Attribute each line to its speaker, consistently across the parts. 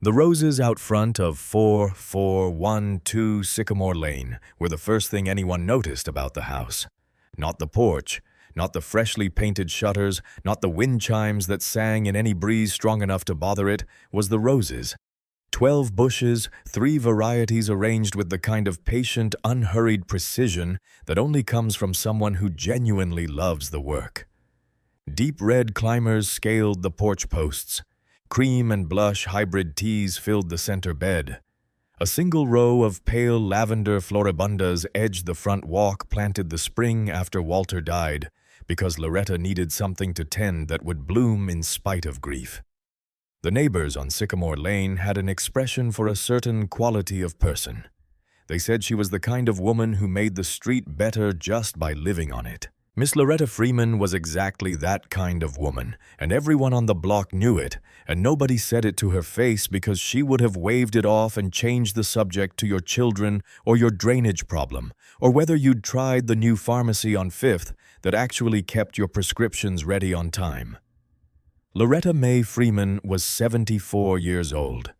Speaker 1: The roses out front of 4412 Sycamore Lane were the first thing anyone noticed about the house. Not the porch, not the freshly painted shutters, not the wind chimes that sang in any breeze strong enough to bother it, was the roses. 12 bushes, 3 varieties arranged with the kind of patient, unhurried precision that only comes from someone who genuinely loves the work. Deep red climbers scaled the porch posts. Cream and blush hybrid teas filled the center bed. A single row of pale lavender floribundas edged the front walk, planted the spring after Walter died, because Loretta needed something to tend that would bloom in spite of grief. The neighbors on Sycamore Lane had an expression for a certain quality of person. They said she was the kind of woman who made the street better just by living on it. Miss Loretta Freeman was exactly that kind of woman, and everyone on the block knew it, and nobody said it to her face because she would have waved it off and changed the subject to your children or your drainage problem, or whether you'd tried the new pharmacy on Fifth that actually kept your prescriptions ready on time. Loretta Mae Freeman was 74 years old.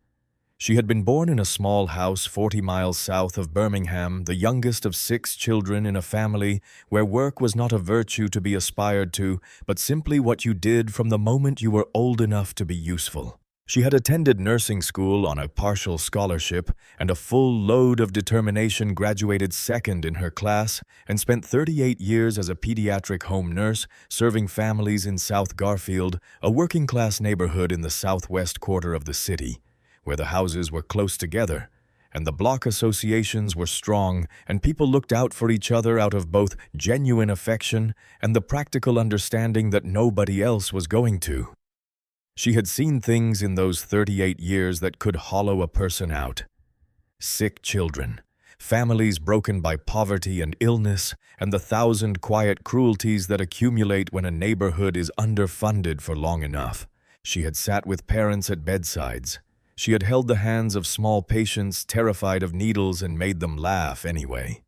Speaker 1: She had been born in a small house 40 miles south of Birmingham, the youngest of 6 children in a family where work was not a virtue to be aspired to, but simply what you did from the moment you were old enough to be useful. She had attended nursing school on a partial scholarship, and a full load of determination graduated second in her class, and spent 38 years as a pediatric home nurse, serving families in South Garfield, a working-class neighborhood in the southwest quarter of the city, where the houses were close together, and the block associations were strong, and people looked out for each other out of both genuine affection and the practical understanding that nobody else was going to. She had seen things in those 38 years that could hollow a person out. Sick children, families broken by poverty and illness, and the 1,000 quiet cruelties that accumulate when a neighborhood is underfunded for long enough. She had sat with parents at bedsides. She had held the hands of small patients terrified of needles and made them laugh anyway.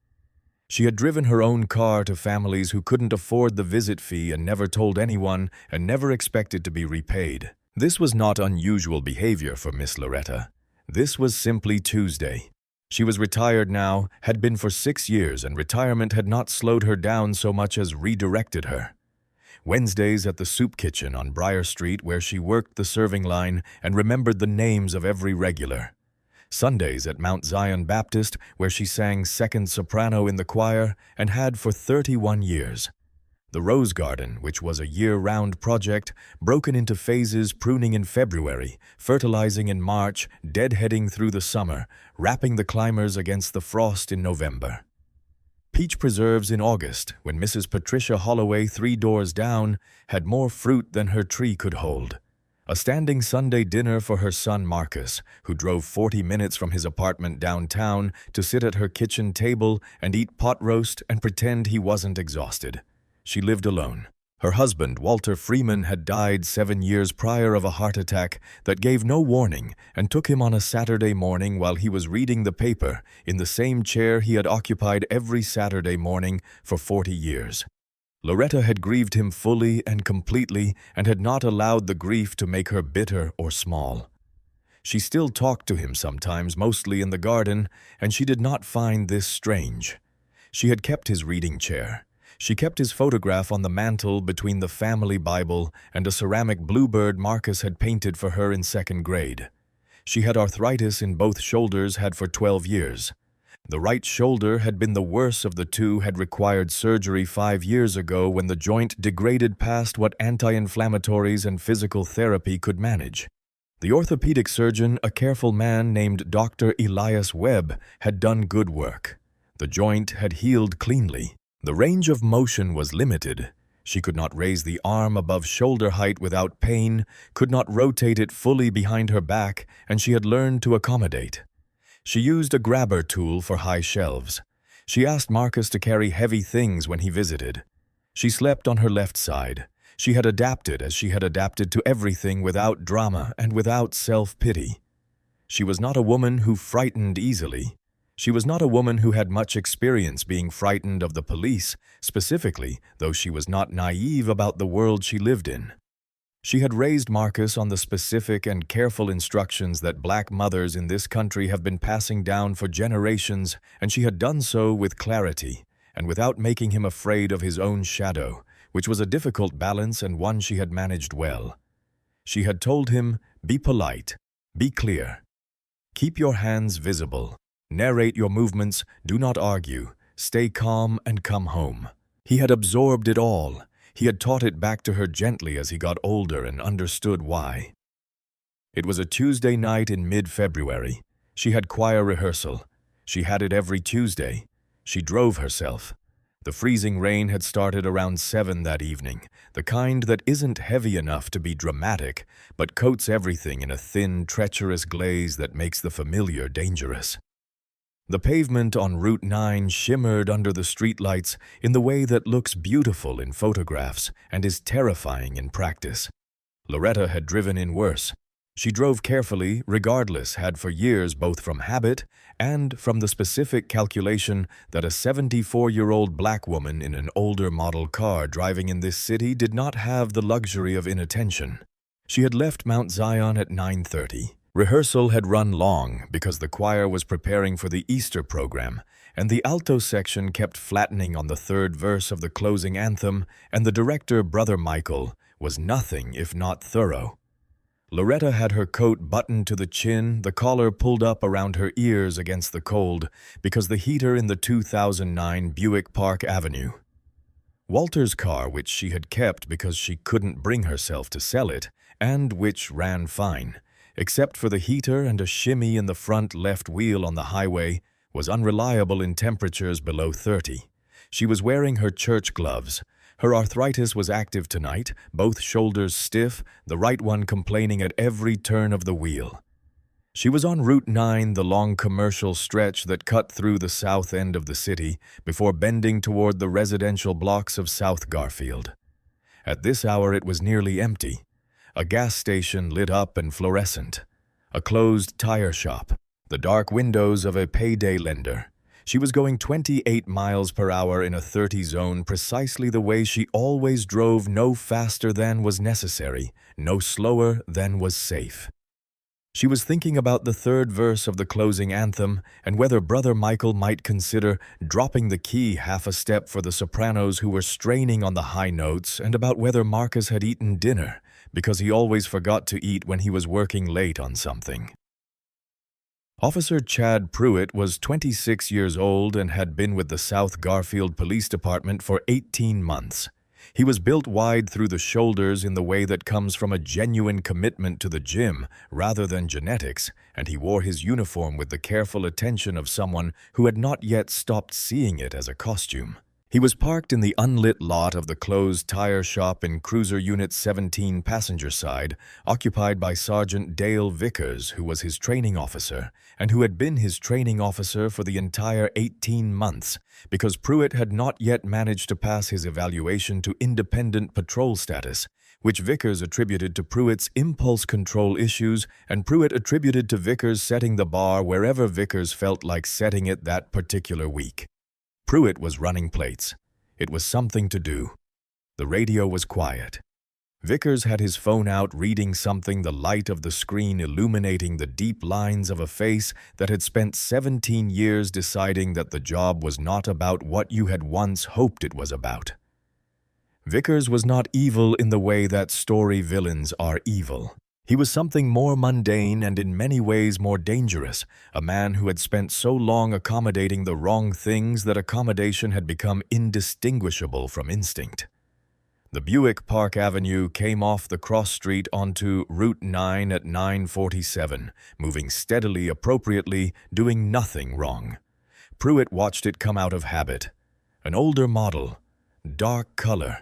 Speaker 1: She had driven her own car to families who couldn't afford the visit fee and never told anyone and never expected to be repaid. This was not unusual behavior for Miss Loretta. This was simply Tuesday. She was retired now, had been for 6 years, and retirement had not slowed her down so much as redirected her. Wednesdays at the soup kitchen on Briar Street, where she worked the serving line and remembered the names of every regular. Sundays at Mount Zion Baptist, where she sang second soprano in the choir and had for 31 years. The Rose Garden, which was a year-round project, broken into phases, pruning in February, fertilizing in March, deadheading through the summer, wrapping the climbers against the frost in November. Peach preserves in August, when Mrs. Patricia Holloway, 3 doors down, had more fruit than her tree could hold. A standing Sunday dinner for her son Marcus, who drove 40 minutes from his apartment downtown to sit at her kitchen table and eat pot roast and pretend he wasn't exhausted. She lived alone. Her husband, Walter Freeman, had died 7 years prior of a heart attack that gave no warning and took him on a Saturday morning while he was reading the paper in the same chair he had occupied every Saturday morning for 40 years. Loretta had grieved him fully and completely and had not allowed the grief to make her bitter or small. She still talked to him sometimes, mostly in the garden, and she did not find this strange. She had kept his reading chair. She kept his photograph on the mantel between the family Bible and a ceramic bluebird Marcus had painted for her in 2nd grade. She had arthritis in both shoulders, had for 12 years. The right shoulder had been the worst of the two, had required surgery 5 years ago when the joint degraded past what anti-inflammatories and physical therapy could manage. The orthopedic surgeon, a careful man named Dr. Elias Webb, had done good work. The joint had healed cleanly. The range of motion was limited. She could not raise the arm above shoulder height without pain, could not rotate it fully behind her back, and she had learned to accommodate. She used a grabber tool for high shelves. She asked Marcus to carry heavy things when he visited. She slept on her left side. She had adapted as she had adapted to everything, without drama and without self-pity. She was not a woman who frightened easily. She was not a woman who had much experience being frightened of the police, specifically, though she was not naive about the world she lived in. She had raised Marcus on the specific and careful instructions that black mothers in this country have been passing down for generations, and she had done so with clarity and without making him afraid of his own shadow, which was a difficult balance and one she had managed well. She had told him, "Be polite, be clear. Keep your hands visible. Narrate your movements, do not argue, stay calm and come home." He had absorbed it all. He had taught it back to her gently as he got older and understood why. It was a Tuesday night in mid-February. She had choir rehearsal. She had it every Tuesday. She drove herself. The freezing rain had started around 7 that evening, the kind that isn't heavy enough to be dramatic, but coats everything in a thin, treacherous glaze that makes the familiar dangerous. The pavement on Route 9 shimmered under the streetlights in the way that looks beautiful in photographs and is terrifying in practice. Loretta had driven in worse. She drove carefully, regardless, had for years both from habit and from the specific calculation that a 74-year-old black woman in an older model car driving in this city did not have the luxury of inattention. She had left Mount Zion at 9:30. Rehearsal had run long because the choir was preparing for the Easter program, and the alto section kept flattening on the third verse of the closing anthem, and the director, Brother Michael, was nothing if not thorough. Loretta had her coat buttoned to the chin, the collar pulled up around her ears against the cold, because the heater in the 2009 Buick Park Avenue. Walter's car, which she had kept because she couldn't bring herself to sell it, and which ran fine, except for the heater and a shimmy in the front left wheel on the highway, was unreliable in temperatures below 30. She was wearing her church gloves. Her arthritis was active tonight, both shoulders stiff, the right one complaining at every turn of the wheel. She was on Route 9, the long commercial stretch that cut through the south end of the city before bending toward the residential blocks of South Garfield. At this hour it was nearly empty. A gas station lit up and fluorescent. A closed tire shop. The dark windows of a payday lender. She was going 28 miles per hour in a 30 zone, precisely the way she always drove, no faster than was necessary, no slower than was safe. She was thinking about the third verse of the closing anthem and whether Brother Michael might consider dropping the key half a step for the sopranos who were straining on the high notes, and about whether Marcus had eaten dinner, because he always forgot to eat when he was working late on something. Officer Chad Pruitt was 26 years old and had been with the South Garfield Police Department for 18 months. He was built wide through the shoulders in the way that comes from a genuine commitment to the gym rather than genetics, and he wore his uniform with the careful attention of someone who had not yet stopped seeing it as a costume. He was parked in the unlit lot of the closed tire shop in Cruiser Unit 17 passenger side, occupied by Sergeant Dale Vickers, who was his training officer, and who had been his training officer for the entire 18 months, because Pruitt had not yet managed to pass his evaluation to independent patrol status, which Vickers attributed to Pruitt's impulse control issues, and Pruitt attributed to Vickers setting the bar wherever Vickers felt like setting it that particular week. Pruitt was running plates. It was something to do. The radio was quiet. Vickers had his phone out reading something, the light of the screen illuminating the deep lines of a face that had spent 17 years deciding that the job was not about what you had once hoped it was about. Vickers was not evil in the way that story villains are evil. He was something more mundane and in many ways more dangerous, a man who had spent so long accommodating the wrong things that accommodation had become indistinguishable from instinct. The Buick Park Avenue came off the cross street onto Route 9 at 9:47, moving steadily, appropriately, doing nothing wrong. Pruitt watched it come out of habit. An older model, dark color,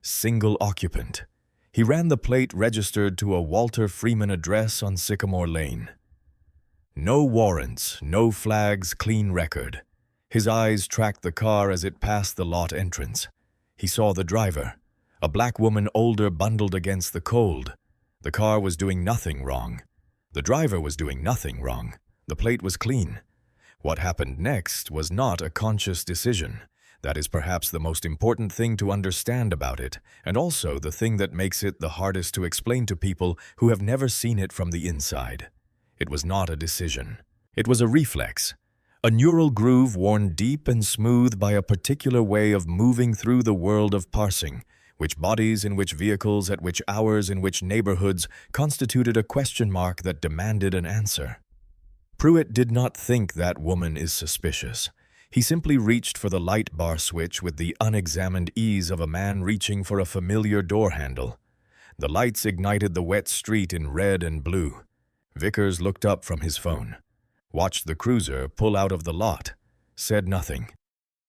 Speaker 1: single occupant. He ran the plate registered to a Walter Freeman address on Sycamore Lane. No warrants, no flags, clean record. His eyes tracked the car as it passed the lot entrance. He saw the driver, a black woman older bundled against the cold. The car was doing nothing wrong. The driver was doing nothing wrong. The plate was clean. What happened next was not a conscious decision. That is perhaps the most important thing to understand about it, and also the thing that makes it the hardest to explain to people who have never seen it from the inside. It was not a decision. It was a reflex, a neural groove worn deep and smooth by a particular way of moving through the world of parsing, which bodies in which vehicles at which hours in which neighborhoods constituted a question mark that demanded an answer. Pruitt did not think that woman is suspicious. He simply reached for the light bar switch with the unexamined ease of a man reaching for a familiar door handle. The lights ignited the wet street in red and blue. Vickers looked up from his phone, watched the cruiser pull out of the lot, said nothing,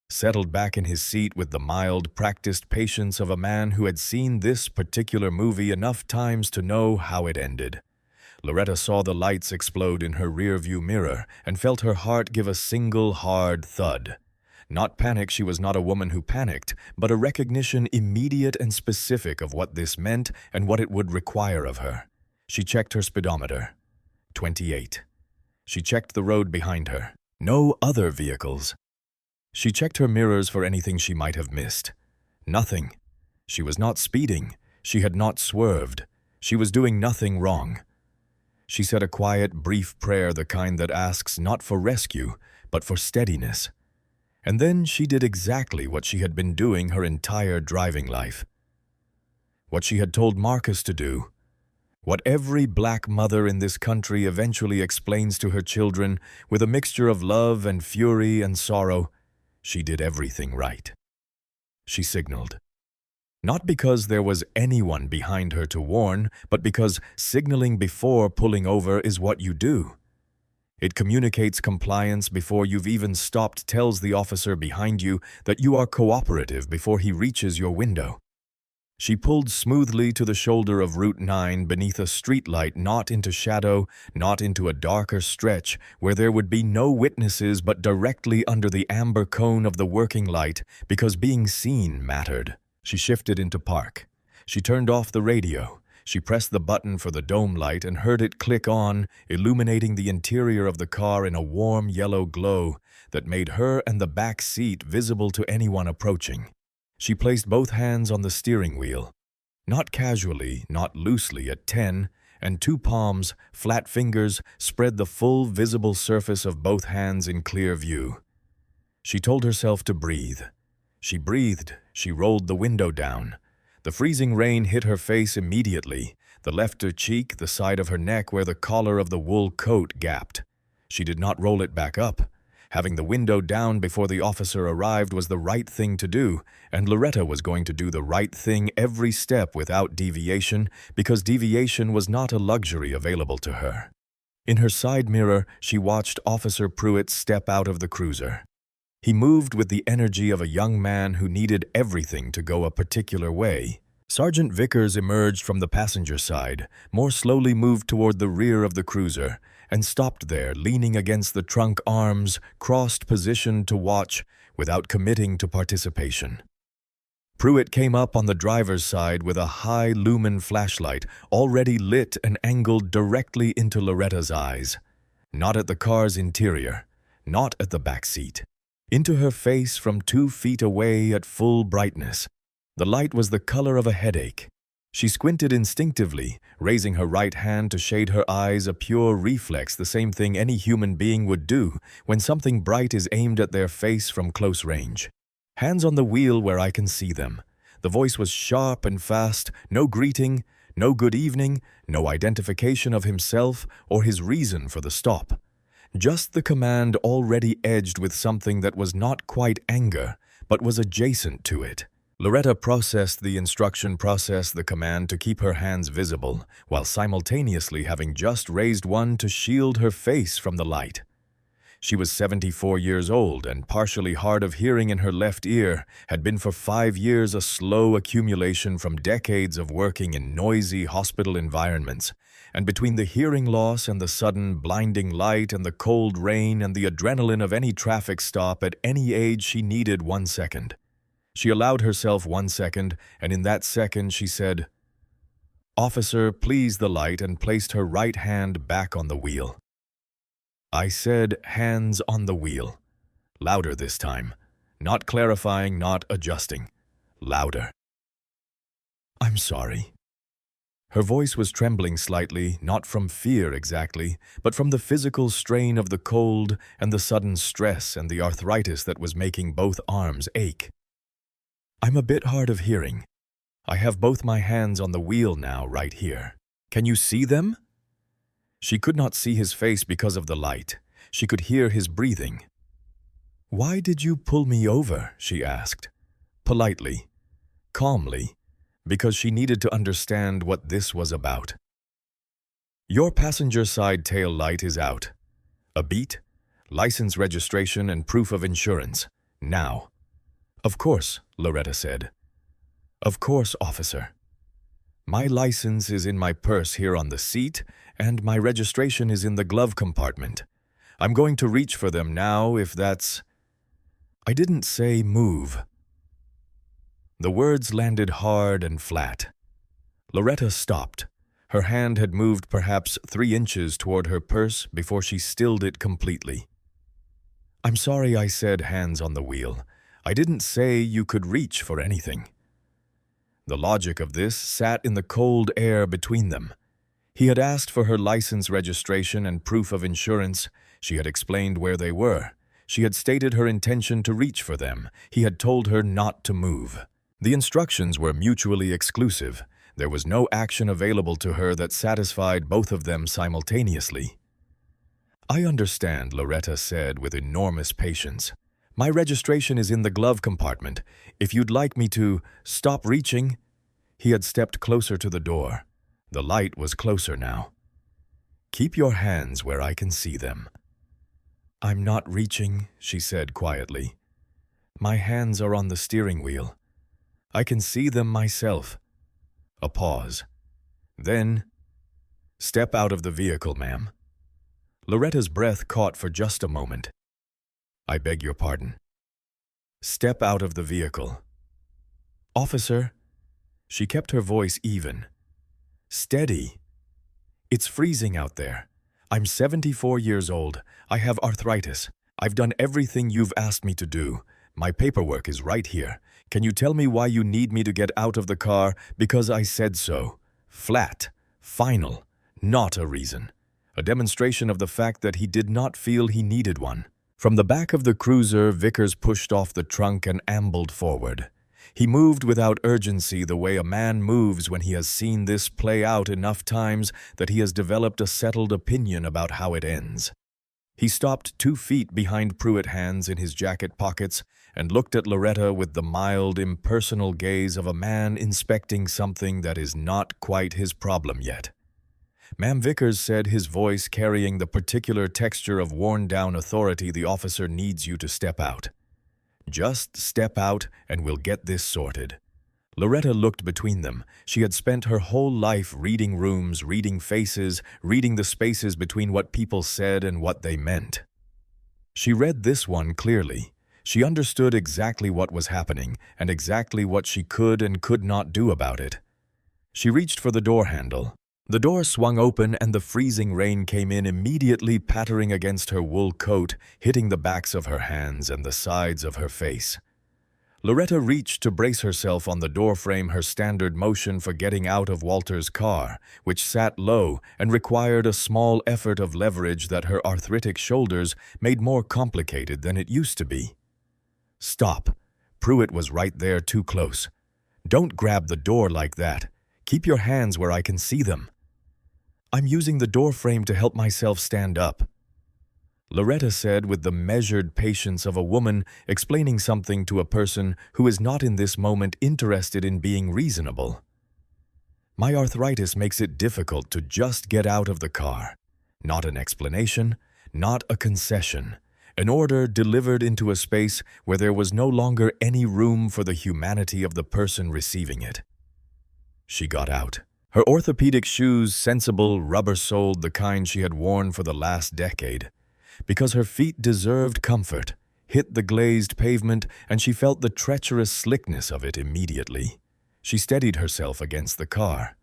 Speaker 1: settled back in his seat with the mild, practiced patience of a man who had seen this particular movie enough times to know how it ended. Loretta saw the lights explode in her rearview mirror and felt her heart give a single hard thud. Not panic, she was not a woman who panicked, but a recognition immediate and specific of what this meant and what it would require of her. She checked her speedometer. 28. She checked the road behind her. No other vehicles. She checked her mirrors for anything she might have missed. Nothing. She was not speeding. She had not swerved. She was doing nothing wrong. She said a quiet, brief prayer, the kind that asks not for rescue, but for steadiness. And then she did exactly what she had been doing her entire driving life. What she had told Marcus to do. What every black mother in this country eventually explains to her children with a mixture of love and fury and sorrow. She did everything right. She signaled. Not because there was anyone behind her to warn, but because signaling before pulling over is what you do. It communicates compliance before you've even stopped, tells the officer behind you that you are cooperative before he reaches your window. She pulled smoothly to the shoulder of Route 9 beneath a streetlight, not into shadow, not into a darker stretch where there would be no witnesses, but directly under the amber cone of the working light, because being seen mattered. She shifted into park. She turned off the radio. She pressed the button for the dome light and heard it click on, illuminating the interior of the car in a warm yellow glow that made her and the back seat visible to anyone approaching. She placed both hands on the steering wheel, not casually, not loosely, at 10, and two palms, flat fingers, spread the full visible surface of both hands in clear view. She told herself to breathe. She breathed. She rolled the window down. The freezing rain hit her face immediately, the left cheek, the side of her neck where the collar of the wool coat gapped. She did not roll it back up. Having the window down before the officer arrived was the right thing to do, and Loretta was going to do the right thing every step without deviation, because deviation was not a luxury available to her. In her side mirror, she watched Officer Pruitt step out of the cruiser. He moved with the energy of a young man who needed everything to go a particular way. Sergeant Vickers emerged from the passenger side, more slowly moved toward the rear of the cruiser, and stopped there, leaning against the trunk, arms crossed, positioned to watch without committing to participation. Pruitt came up on the driver's side with a high-lumen flashlight, already lit and angled directly into Loretta's eyes. Not at the car's interior, not at the back seat. Into her face from 2 feet away at full brightness. The light was the color of a headache. She squinted instinctively, raising her right hand to shade her eyes, a pure reflex, the same thing any human being would do when something bright is aimed at their face from close range. Hands on the wheel where I can see them. The voice was sharp and fast, no greeting, no good evening, no identification of himself or his reason for the stop. Just the command already edged with something that was not quite anger, but was adjacent to it. Loretta processed the instruction, processed the command to keep her hands visible, while simultaneously having just raised one to shield her face from the light. She was 74 years old and partially hard of hearing in her left ear, had been for 5 years a slow accumulation from decades of working in noisy hospital environments. And between the hearing loss and the sudden blinding light and the cold rain and the adrenaline of any traffic stop at any age, she needed 1 second. She allowed herself 1 second, and in that second she said, "Officer, please," the light, and placed her right hand back on the wheel. I said, "Hands on the wheel." Louder this time. Not clarifying, not adjusting. Louder. "I'm sorry." Her voice was trembling slightly, not from fear exactly, but from the physical strain of the cold and the sudden stress and the arthritis that was making both arms ache. "I'm a bit hard of hearing. I have both my hands on the wheel now, right here. Can you see them?" She could not see his face because of the light. She could hear his breathing. "Why did you pull me over?" she asked. Politely, calmly, because she needed to understand what this was about. "Your passenger side tail light is out. A beat, license registration, and proof of insurance. Now." "Of course," Loretta said. "Of course, officer. My license is in my purse here on the seat, and my registration is in the glove compartment. I'm going to reach for them now if that's—" "I didn't say move." The words landed hard and flat. Loretta stopped. Her hand had moved perhaps 3 inches toward her purse before she stilled it completely. "I'm sorry I said hands on the wheel. I didn't say you could reach for anything." The logic of this sat in the cold air between them. He had asked for her license registration and proof of insurance. She had explained where they were. She had stated her intention to reach for them. He had told her not to move. The instructions were mutually exclusive. There was no action available to her that satisfied both of them simultaneously. "I understand," Loretta said with enormous patience. "My registration is in the glove compartment. If you'd like me to stop reaching—" He had stepped closer to the door. The light was closer now. "Keep your hands where I can see them." "I'm not reaching," she said quietly. "My hands are on the steering wheel. I can see them myself." A pause. Then, "Step out of the vehicle, ma'am." Loretta's breath caught for just a moment. "I beg your pardon." "Step out of the vehicle." "Officer." She kept her voice even. "Steady. It's freezing out there. I'm 74 years old. I have arthritis. I've done everything you've asked me to do. My paperwork is right here. Can you tell me why you need me to get out of the car? Because I said so. Flat. Final. Not a reason. A demonstration of the fact that he did not feel he needed one. From the back of the cruiser, Vickers pushed off the trunk and ambled forward. He moved without urgency, the way a man moves when he has seen this play out enough times that he has developed a settled opinion about how it ends. He stopped 2 feet behind Pruitt, hands in his jacket pockets, and looked at Loretta with the mild, impersonal gaze of a man inspecting something that is not quite his problem yet. "Ma'am," Vickers said, his voice carrying the particular texture of worn-down authority, "the officer needs you to step out. Just step out and we'll get this sorted." Loretta looked between them. She had spent her whole life reading rooms, reading faces, reading the spaces between what people said and what they meant. She read this one clearly. She understood exactly what was happening and exactly what she could and could not do about it. She reached for the door handle. The door swung open and the freezing rain came in, immediately pattering against her wool coat, hitting the backs of her hands and the sides of her face. Loretta reached to brace herself on the doorframe, her standard motion for getting out of Walter's car, which sat low and required a small effort of leverage that her arthritic shoulders made more complicated than it used to be. "Stop." Pruitt was right there, too close. "Don't grab the door like that. Keep your hands where I can see them." "I'm using the doorframe to help myself stand up," Loretta said with the measured patience of a woman explaining something to a person who is not in this moment interested in being reasonable. "My arthritis makes it difficult to just get out of the car. Not an explanation, not a concession. An order delivered into a space where there was no longer any room for the humanity of the person receiving it." She got out. Her orthopedic shoes, sensible, rubber-soled, the kind she had worn for the last decade. Because her feet deserved comfort, hit the glazed pavement, and she felt the treacherous slickness of it immediately. She steadied herself against the car.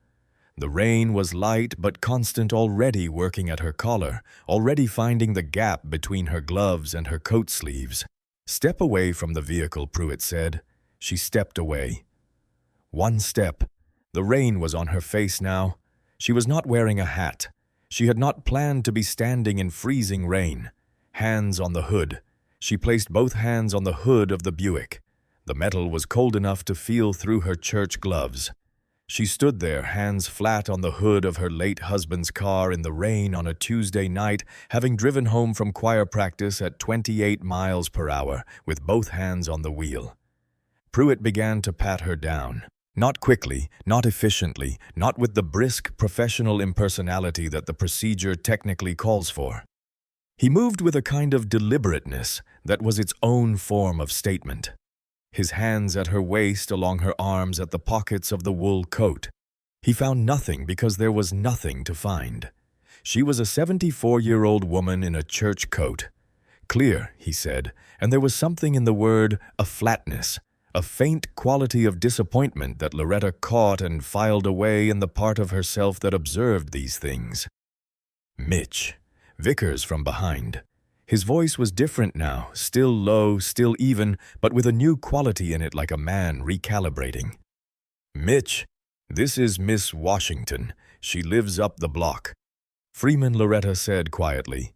Speaker 1: The rain was light but constant, already working at her collar, already finding the gap between her gloves and her coat sleeves. "Step away from the vehicle," Pruitt said. She stepped away. One step. The rain was on her face now. She was not wearing a hat. She had not planned to be standing in freezing rain. Hands on the hood. She placed both hands on the hood of the Buick. The metal was cold enough to feel through her church gloves. She stood there, hands flat on the hood of her late husband's car in the rain on a Tuesday night, having driven home from choir practice at 28 miles per hour, with both hands on the wheel. Pruitt began to pat her down. Not quickly, not efficiently, not with the brisk, professional impersonality that the procedure technically calls for. He moved with a kind of deliberateness that was its own form of statement. His hands at her waist, along her arms at the pockets of the wool coat. He found nothing because there was nothing to find. She was a 74-year-old woman in a church coat. Clear, he said, and there was something in the word, a flatness, a faint quality of disappointment that Loretta caught and filed away in the part of herself that observed these things. Mitch. Vickers from behind. His voice was different now, still low, still even, but with a new quality in it like a man recalibrating. "Mitch, this is Miss Washington. She lives up the block." "Freeman," Loretta said quietly.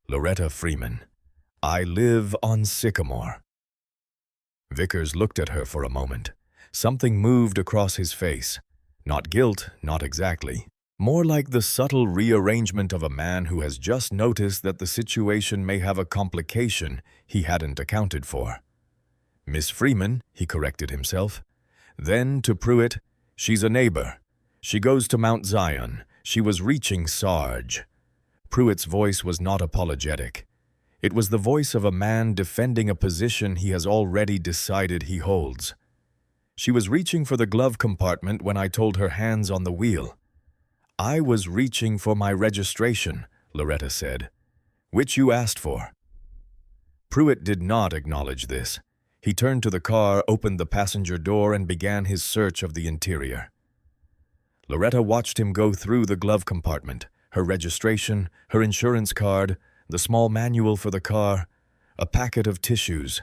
Speaker 1: "Loretta Freeman. I live on Sycamore." Vickers looked at her for a moment. Something moved across his face. Not guilt, not exactly. More like the subtle rearrangement of a man who has just noticed that the situation may have a complication he hadn't accounted for. "Miss Freeman," he corrected himself. Then, to Pruitt, "She's a neighbor. She goes to Mount Zion. She was reaching Sarge." Pruitt's voice was not apologetic. It was the voice of a man defending a position he has already decided he holds. "She was reaching for the glove compartment when I told her hands on the wheel." "I was reaching for my registration," Loretta said. "Which you asked for." Pruitt did not acknowledge this. He turned to the car, opened the passenger door, and began his search of the interior. Loretta watched him go through the glove compartment, her registration, her insurance card, the small manual for the car, a packet of tissues.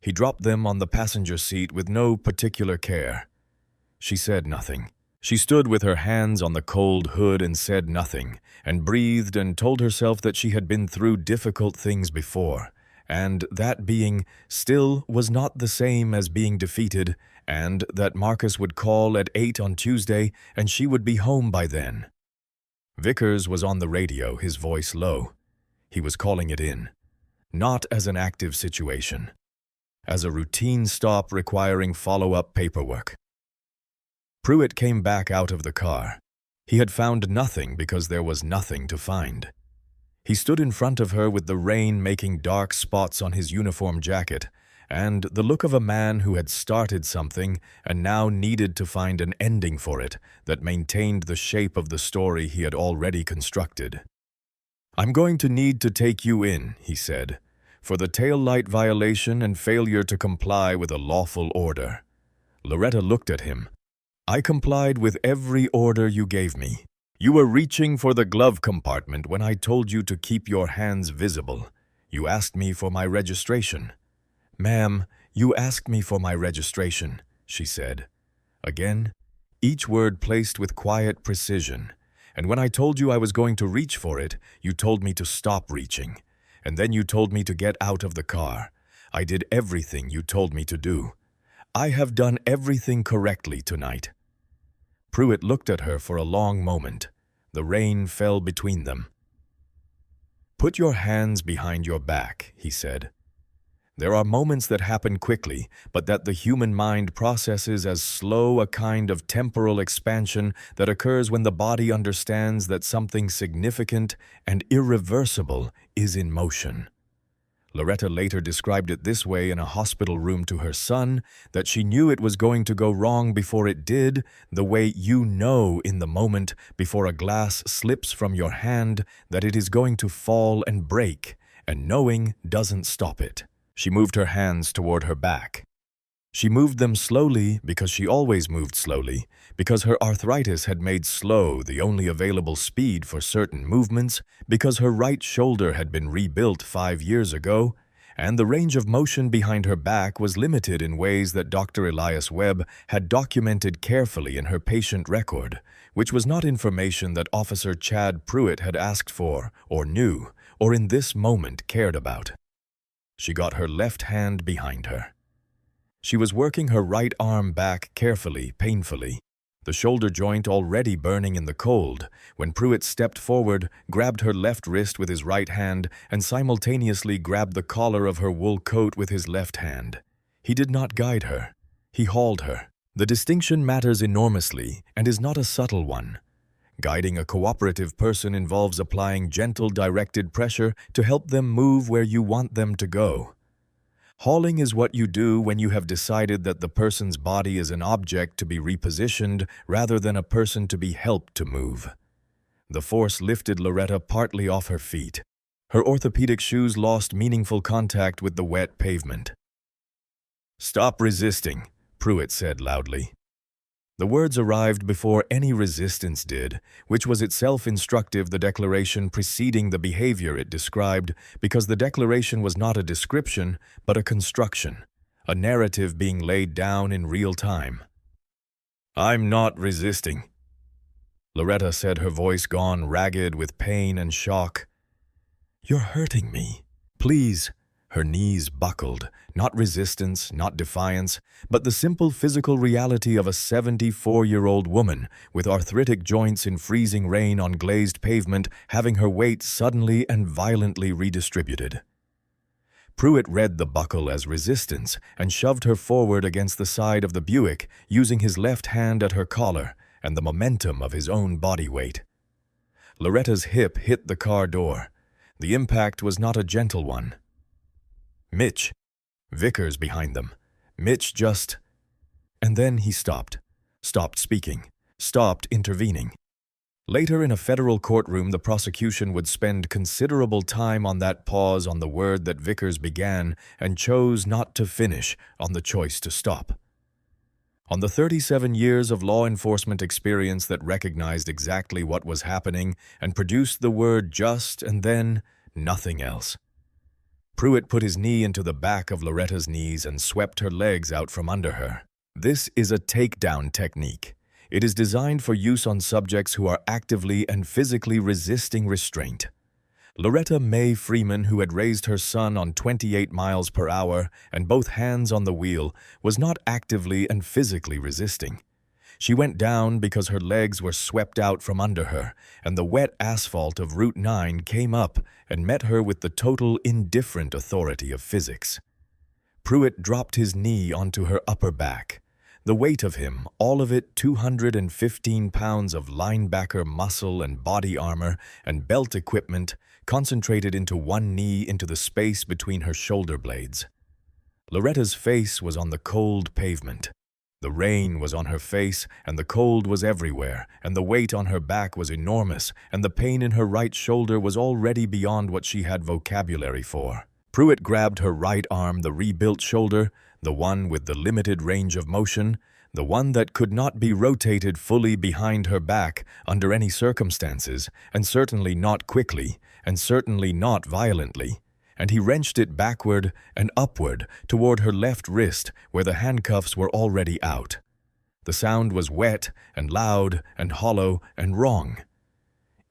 Speaker 1: He dropped them on the passenger seat with no particular care. She said nothing. She stood with her hands on the cold hood and said nothing, and breathed and told herself that she had been through difficult things before, and that being still was not the same as being defeated, and that Marcus would call at 8 on Tuesday and she would be home by then. Vickers was on the radio, his voice low. He was calling it in, not as an active situation, as a routine stop requiring follow-up paperwork. Pruitt came back out of the car. He had found nothing because there was nothing to find. He stood in front of her with the rain making dark spots on his uniform jacket, and the look of a man who had started something and now needed to find an ending for it that maintained the shape of the story he had already constructed. "I'm going to need to take you in," he said, "for the tail light violation and failure to comply with a lawful order." Loretta looked at him. "I complied with every order you gave me. You were reaching for the glove compartment when I told you to keep your hands visible. You asked me for my registration." "Ma'am, you asked me for my registration," she said. Again, each word placed with quiet precision. "And when I told you I was going to reach for it, you told me to stop reaching. And then you told me to get out of the car. I did everything you told me to do. I have done everything correctly tonight." Pruitt looked at her for a long moment. The rain fell between them. "Put your hands behind your back," he said. "There are moments that happen quickly, but that the human mind processes as slow a kind of temporal expansion that occurs when the body understands that something significant and irreversible is in motion." Loretta later described it this way in a hospital room to her son, that she knew it was going to go wrong before it did, the way you know in the moment before a glass slips from your hand that it is going to fall and break, and knowing doesn't stop it. She moved her hands toward her back. She moved them slowly because she always moved slowly, because her arthritis had made slow the only available speed for certain movements, because her right shoulder had been rebuilt 5 years ago, and the range of motion behind her back was limited in ways that Dr. Elias Webb had documented carefully in her patient record, which was not information that Officer Chad Pruitt had asked for, or knew, or in this moment cared about. She got her left hand behind her. She was working her right arm back carefully, painfully, the shoulder joint already burning in the cold, when Pruitt stepped forward, grabbed her left wrist with his right hand, and simultaneously grabbed the collar of her wool coat with his left hand. He did not guide her. He hauled her. The distinction matters enormously and is not a subtle one. Guiding a cooperative person involves applying gentle, directed pressure to help them move where you want them to go. Hauling is what you do when you have decided that the person's body is an object to be repositioned rather than a person to be helped to move. The force lifted Loretta partly off her feet. Her orthopedic shoes lost meaningful contact with the wet pavement. "Stop resisting," Pruitt said loudly. The words arrived before any resistance did, which was itself instructive the declaration preceding the behavior it described, because the declaration was not a description, but a construction, a narrative being laid down in real time. "I'm not resisting," Loretta said, her voice gone ragged with pain and shock. "You're hurting me. Please." Her knees buckled, not resistance, not defiance, but the simple physical reality of a 74-year-old woman with arthritic joints in freezing rain on glazed pavement having her weight suddenly and violently redistributed. Pruitt read the buckle as resistance and shoved her forward against the side of the Buick, using his left hand at her collar and the momentum of his own body weight. Loretta's hip hit the car door. The impact was not a gentle one. "Mitch." Vickers behind them. Mitch just... And then he stopped speaking, stopped intervening. Later in a federal courtroom, the prosecution would spend considerable time on that pause on the word that Vickers began and chose not to finish, on the choice to stop. On the 37 years of law enforcement experience that recognized exactly what was happening and produced the word just and then nothing else. Pruitt put his knee into the back of Loretta's knees and swept her legs out from under her. This is a takedown technique. It is designed for use on subjects who are actively and physically resisting restraint. Loretta Mae Freeman, who had raised her son on 28 miles per hour and both hands on the wheel, was not actively and physically resisting. She went down because her legs were swept out from under her, and the wet asphalt of Route 9 came up and met her with the total indifferent authority of physics. Pruitt dropped his knee onto her upper back. The weight of him, all of it 215 pounds of linebacker muscle and body armor and belt equipment, concentrated into one knee into the space between her shoulder blades. Loretta's face was on the cold pavement. The rain was on her face, and the cold was everywhere, and the weight on her back was enormous, and the pain in her right shoulder was already beyond what she had vocabulary for. Pruitt grabbed her right arm, the rebuilt shoulder, the one with the limited range of motion, the one that could not be rotated fully behind her back under any circumstances, and certainly not quickly, and certainly not violently, and he wrenched it backward and upward toward her left wrist where the handcuffs were already out. The sound was wet and loud and hollow and wrong.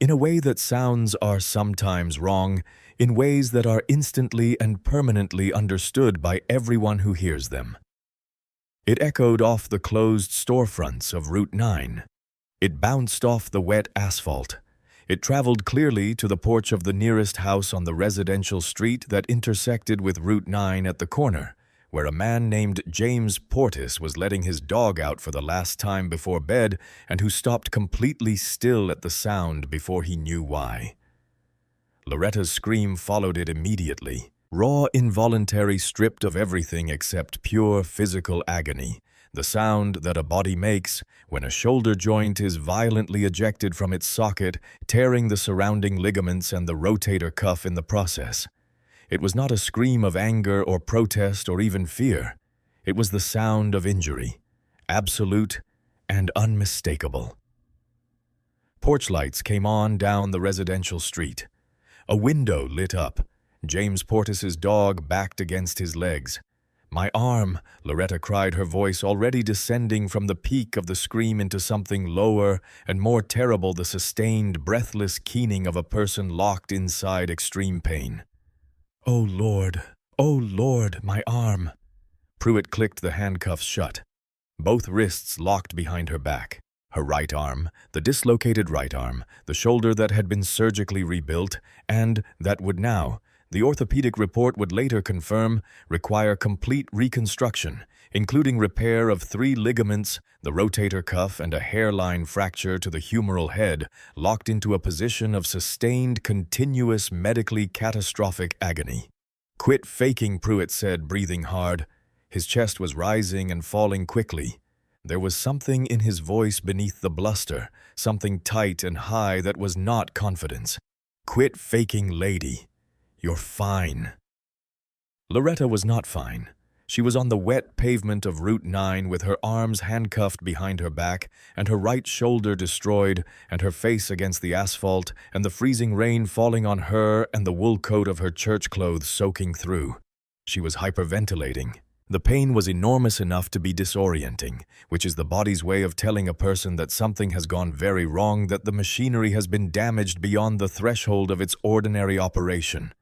Speaker 1: In a way that sounds are sometimes wrong, in ways that are instantly and permanently understood by everyone who hears them. It echoed off the closed storefronts of Route 9. It bounced off the wet asphalt. It traveled clearly to the porch of the nearest house on the residential street that intersected with Route 9 at the corner, where a man named James Portis was letting his dog out for the last time before bed and who stopped completely still at the sound before he knew why. Loretta's scream followed it immediately, raw, involuntary, stripped of everything except pure physical agony. The sound that a body makes when a shoulder joint is violently ejected from its socket, tearing the surrounding ligaments and the rotator cuff in the process. It was not a scream of anger or protest or even fear. It was the sound of injury, absolute and unmistakable. Porch lights came on down the residential street. A window lit up. James Portis's dog backed against his legs. "My arm!" Loretta cried, her voice already descending from the peak of the scream into something lower and more terrible, the sustained, breathless keening of a person locked inside extreme pain. "Oh, Lord! Oh, Lord! My arm!" Pruitt clicked the handcuffs shut. Both wrists locked behind her back. Her right arm, the dislocated right arm, the shoulder that had been surgically rebuilt, and that would now, the orthopedic report would later confirm, require complete reconstruction, including repair of 3 ligaments, the rotator cuff, and a hairline fracture to the humeral head, locked into a position of sustained, continuous, medically catastrophic agony. "Quit faking," Pruitt said, breathing hard. His chest was rising and falling quickly. There was something in his voice beneath the bluster, something tight and high that was not confidence. "Quit faking, lady. You're fine." Loretta was not fine. She was on the wet pavement of Route 9 with her arms handcuffed behind her back and her right shoulder destroyed and her face against the asphalt and the freezing rain falling on her and the wool coat of her church clothes soaking through. She was hyperventilating. The pain was enormous enough to be disorienting, which is the body's way of telling a person that something has gone very wrong, that the machinery has been damaged beyond the threshold of its ordinary operation.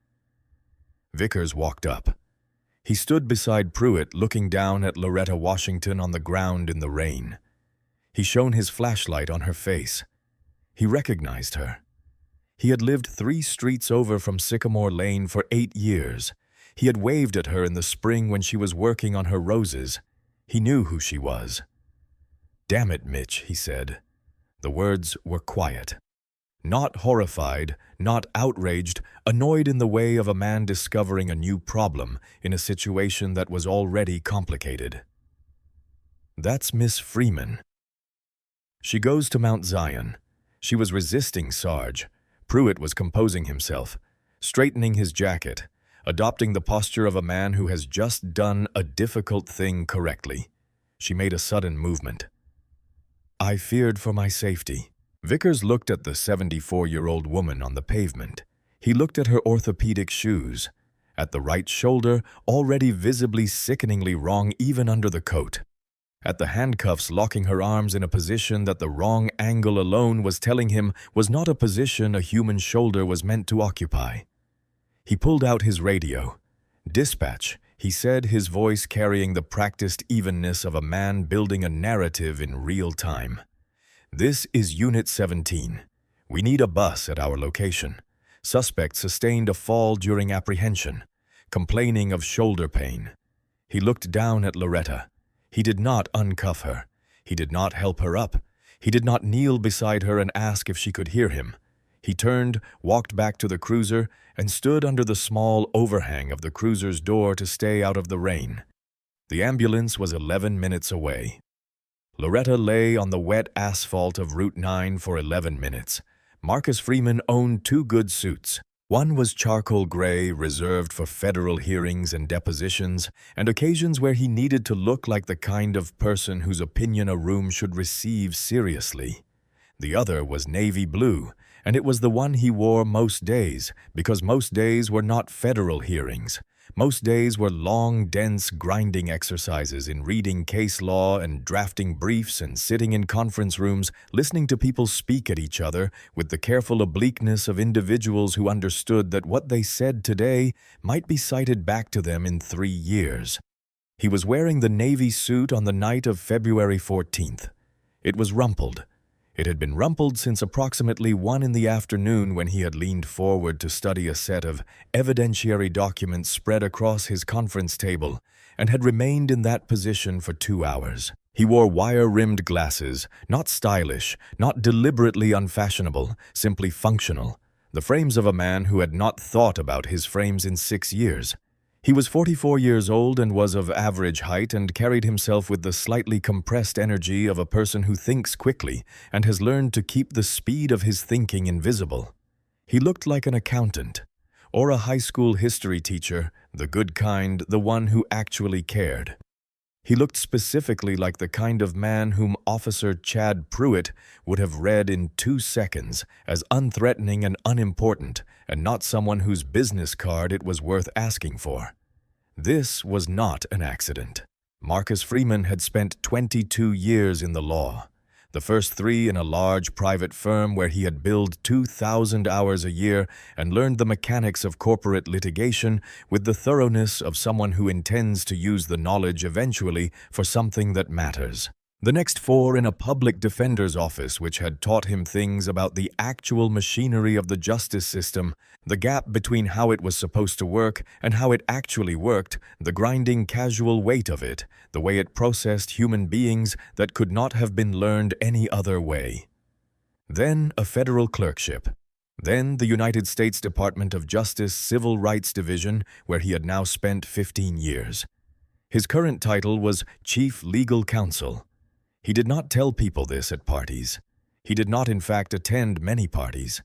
Speaker 1: Vickers walked up. He stood beside Pruitt, looking down at Loretta Washington on the ground in the rain. He shone his flashlight on her face. He recognized her. He had lived 3 streets over from Sycamore Lane for 8 years. He had waved at her in the spring when she was working on her roses. He knew who she was. "Damn it, Mitch," he said. The words were quiet. Not horrified, not outraged, annoyed in the way of a man discovering a new problem in a situation that was already complicated. "That's Miss Freeman." "She goes to Mount Zion." She was resisting Sarge. Pruitt was composing himself, straightening his jacket, adopting the posture of a man who has just done a difficult thing correctly. She made a sudden movement. "I feared for my safety." Vickers looked at the 74-year-old woman on the pavement. He looked at her orthopedic shoes, at the right shoulder, already visibly sickeningly wrong even under the coat, at the handcuffs locking her arms in a position that the wrong angle alone was telling him was not a position a human shoulder was meant to occupy. He pulled out his radio. "Dispatch," he said, his voice carrying the practiced evenness of a man building a narrative in real time. "This is Unit 17. We need a bus at our location. Suspect sustained a fall during apprehension, complaining of shoulder pain." He looked down at Loretta. He did not uncuff her. He did not help her up. He did not kneel beside her and ask if she could hear him. He turned, walked back to the cruiser, and stood under the small overhang of the cruiser's door to stay out of the rain. The ambulance was 11 minutes away. Loretta lay on the wet asphalt of Route 9 for 11 minutes. Marcus Freeman owned 2 good suits. One was charcoal gray, reserved for federal hearings and depositions, and occasions where he needed to look like the kind of person whose opinion a room should receive seriously. The other was navy blue, and it was the one he wore most days, because most days were not federal hearings. Most days were long, dense, grinding exercises in reading case law and drafting briefs and sitting in conference rooms, listening to people speak at each other with the careful obliqueness of individuals who understood that what they said today might be cited back to them in 3 years. He was wearing the navy suit on the night of February 14th. It was rumpled. It had been rumpled since approximately 1 in the afternoon when he had leaned forward to study a set of evidentiary documents spread across his conference table and had remained in that position for 2 hours. He wore wire-rimmed glasses, not stylish, not deliberately unfashionable, simply functional, the frames of a man who had not thought about his frames in 6 years. He was 44 years old and was of average height and carried himself with the slightly compressed energy of a person who thinks quickly and has learned to keep the speed of his thinking invisible. He looked like an accountant or a high school history teacher, the good kind, the one who actually cared. He looked specifically like the kind of man whom Officer Chad Pruitt would have read in 2 seconds as unthreatening and unimportant, and not someone whose business card it was worth asking for. This was not an accident. Marcus Freeman had spent 22 years in the law, the first 3 in a large private firm where he had billed 2,000 hours a year and learned the mechanics of corporate litigation with the thoroughness of someone who intends to use the knowledge eventually for something that matters. The next 4 in a public defender's office which had taught him things about the actual machinery of the justice system, the gap between how it was supposed to work and how it actually worked, the grinding casual weight of it, the way it processed human beings that could not have been learned any other way. Then a federal clerkship. Then the United States Department of Justice Civil Rights Division, where he had now spent 15 years. His current title was Chief Legal Counsel. He did not tell people this at parties. He did not, in fact, attend many parties.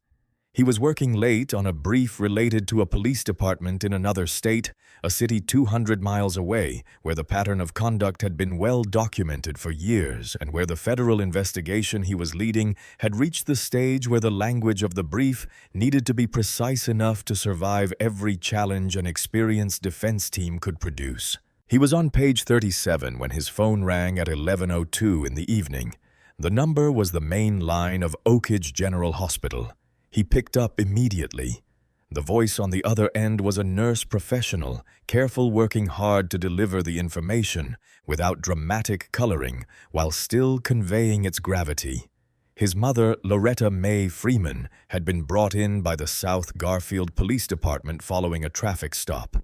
Speaker 1: He was working late on a brief related to a police department in another state, a city 200 miles away, where the pattern of conduct had been well documented for years and where the federal investigation he was leading had reached the stage where the language of the brief needed to be precise enough to survive every challenge an experienced defense team could produce. He was on page 37 when his phone rang at 11:02 in the evening. The number was the main line of Oakage General Hospital. He picked up immediately. The voice on the other end was a nurse professional, careful, working hard to deliver the information without dramatic coloring while still conveying its gravity. His mother, Loretta Freeman, had been brought in by the South Garfield Police Department following a traffic stop.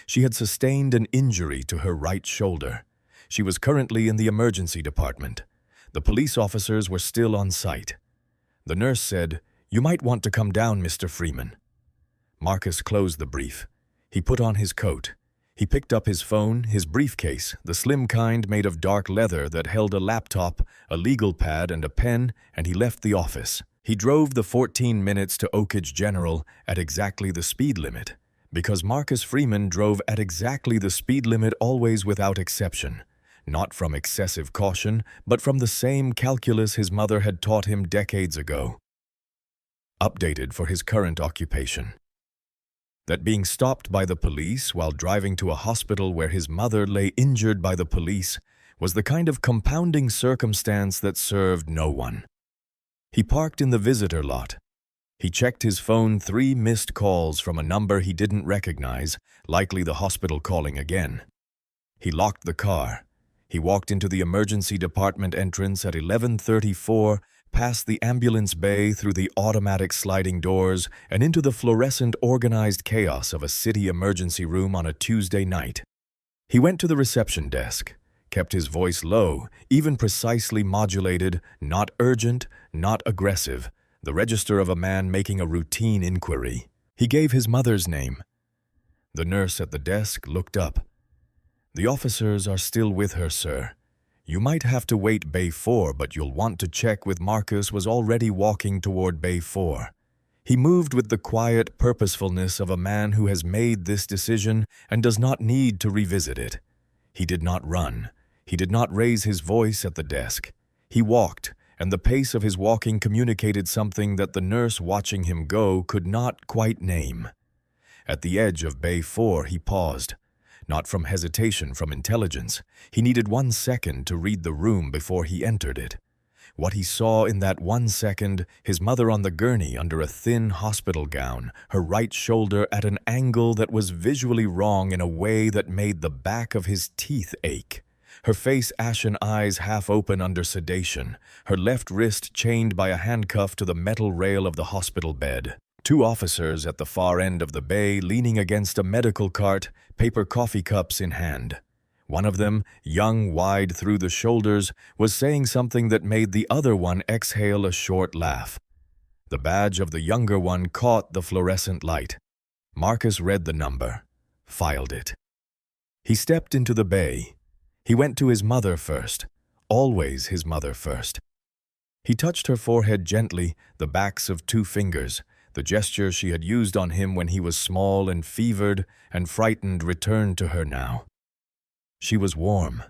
Speaker 1: She had sustained an injury to her right shoulder. She was currently in the emergency department. The police officers were still on site. The nurse said, "You might want to come down, Mr. Freeman." Marcus closed the brief. He put on his coat. He picked up his phone, his briefcase, the slim kind made of dark leather that held a laptop, a legal pad, and a pen, and he left the office. He drove the 14 minutes to Oakage General at exactly the speed limit, because Marcus Freeman drove at exactly the speed limit always without exception, not from excessive caution, but from the same calculus his mother had taught him decades ago. Updated for his current occupation. That being stopped by the police while driving to a hospital where his mother lay injured by the police was the kind of compounding circumstance that served no one. He parked in the visitor lot. He checked his phone, 3 missed calls from a number he didn't recognize, likely the hospital calling again. He locked the car. He walked into the emergency department entrance at 11:34, past the ambulance bay, through the automatic sliding doors, and into the fluorescent organized chaos of a city emergency room on a Tuesday night. He went to the reception desk, kept his voice low, even precisely modulated, not urgent, not aggressive, the register of a man making a routine inquiry. He gave his mother's name. The nurse at the desk looked up. "The officers are still with her, sir. You might have to wait Bay 4, but you'll want to check with." Marcus was already walking toward Bay 4. He moved with the quiet purposefulness of a man who has made this decision and does not need to revisit it. He did not run. He did not raise his voice at the desk. He walked, and the pace of his walking communicated something that the nurse watching him go could not quite name. At the edge of Bay 4, he paused. Not from hesitation, from intelligence. He needed 1 second to read the room before he entered it. What he saw in that 1 second, his mother on the gurney under a thin hospital gown, her right shoulder at an angle that was visually wrong in a way that made the back of his teeth ache. Her face, ashen eyes half open under sedation, her left wrist chained by a handcuff to the metal rail of the hospital bed. 2 officers at the far end of the bay leaning against a medical cart, paper coffee cups in hand. One of them, young, wide through the shoulders, was saying something that made the other one exhale a short laugh. The badge of the younger one caught the fluorescent light. Marcus read the number, filed it. He stepped into the bay. He went to his mother first, always his mother first. He touched her forehead gently, the backs of 2 fingers, the gesture she had used on him when he was small and fevered and frightened returned to her now. She was warm,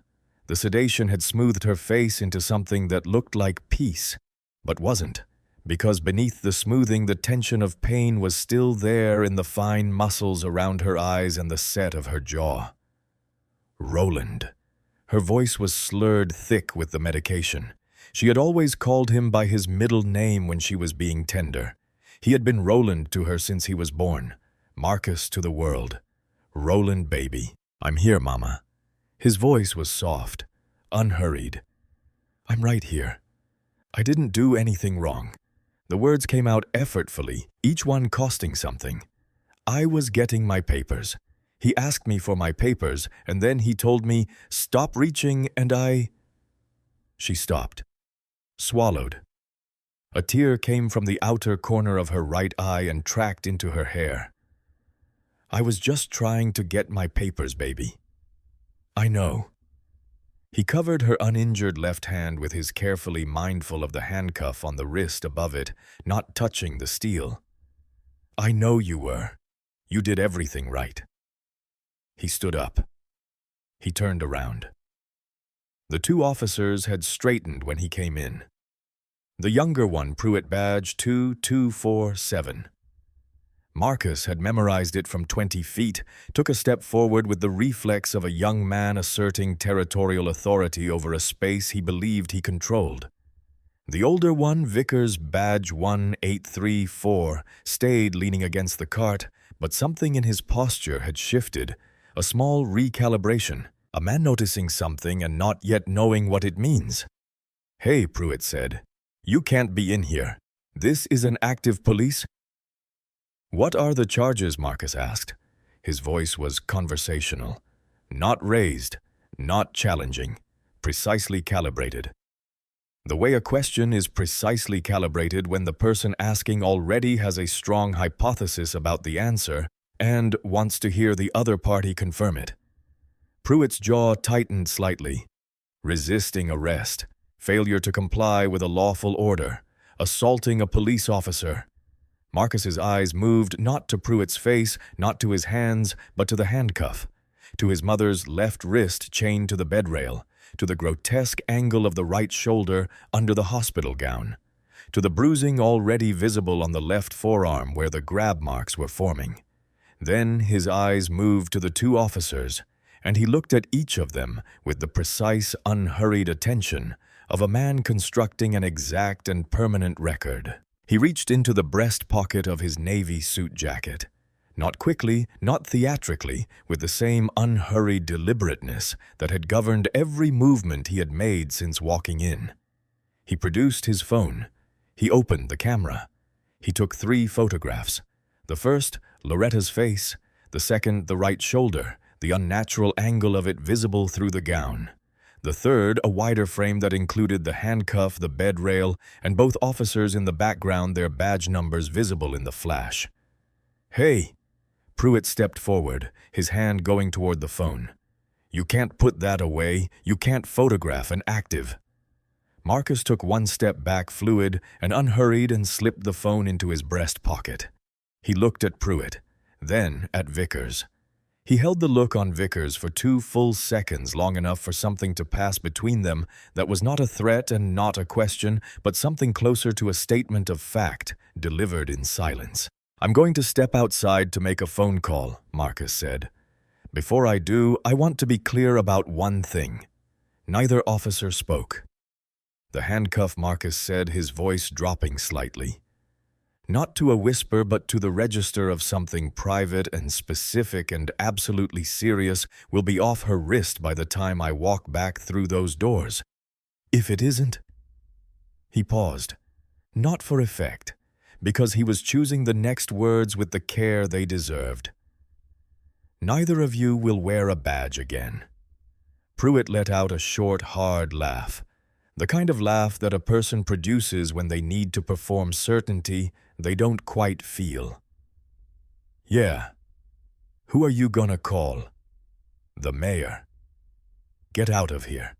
Speaker 1: The sedation had smoothed her face into something that looked like peace, but wasn't, because beneath the smoothing the tension of pain was still there in the fine muscles around her eyes and the set of her jaw. Roland. Her voice was slurred thick with the medication. She had always called him by his middle name when she was being tender. He had been Roland to her since he was born, Marcus to the world. Roland, baby. I'm here, Mama. His voice was soft, unhurried. I'm right here. I didn't do anything wrong. The words came out effortfully, each one costing something. I was getting my papers. He asked me for my papers, and then he told me, stop reaching, and She stopped, swallowed. A tear came from the outer corner of her right eye and tracked into her hair. I was just trying to get my papers, baby. I know. He covered her uninjured left hand with his carefully mindful of the handcuff on the wrist above it, not touching the steel. I know you were. You did everything right. He stood up. He turned around. The two officers had straightened when he came in. The younger one, Pruitt badge 2247. Marcus had memorized it from 20 feet, took a step forward with the reflex of a young man asserting territorial authority over a space he believed he controlled. The older one, Vickers badge 1834, stayed leaning against the cart, but something in his posture had shifted, a small recalibration, a man noticing something and not yet knowing what it means. Hey, Pruitt said, you can't be in here. This is an active police. What are the charges? Marcus asked. His voice was conversational. Not raised, not challenging, precisely calibrated. The way a question is precisely calibrated when the person asking already has a strong hypothesis about the answer and wants to hear the other party confirm it. Pruitt's jaw tightened slightly. Resisting arrest, failure to comply with a lawful order, assaulting a police officer. Marcus's eyes moved not to Pruitt's face, not to his hands, but to the handcuff, to his mother's left wrist chained to the bed rail, to the grotesque angle of the right shoulder under the hospital gown, to the bruising already visible on the left forearm where the grab marks were forming. Then his eyes moved to the two officers, and he looked at each of them with the precise, unhurried attention of a man constructing an exact and permanent record. He reached into the breast pocket of his navy suit jacket. Not quickly, not theatrically, with the same unhurried deliberateness that had governed every movement he had made since walking in. He produced his phone. He opened the camera. He took 3 photographs. The first, Loretta's face. The second, the right shoulder, the unnatural angle of it visible through the gown. The third, a wider frame that included the handcuff, the bed rail, and both officers in the background, their badge numbers visible in the flash. Hey! Pruitt stepped forward, his hand going toward the phone. You can't put that away. You can't photograph an active. Marcus took 1 step back, fluid and unhurried, and slipped the phone into his breast pocket. He looked at Pruitt, then at Vickers. He held the look on Vickers for 2 full seconds, long enough for something to pass between them that was not a threat and not a question, but something closer to a statement of fact, delivered in silence. I'm going to step outside to make a phone call, Marcus said. Before I do, I want to be clear about one thing. Neither officer spoke. The handcuff, Marcus said, his voice dropping slightly. Not to a whisper, but to the register of something private and specific and absolutely serious will be off her wrist by the time I walk back through those doors. If it isn't... He paused, not for effect, because he was choosing the next words with the care they deserved. Neither of you will wear a badge again. Pruitt let out a short, hard laugh, the kind of laugh that a person produces when they need to perform certainty they don't quite feel. Yeah. Who are you gonna call? The mayor. Get out of here.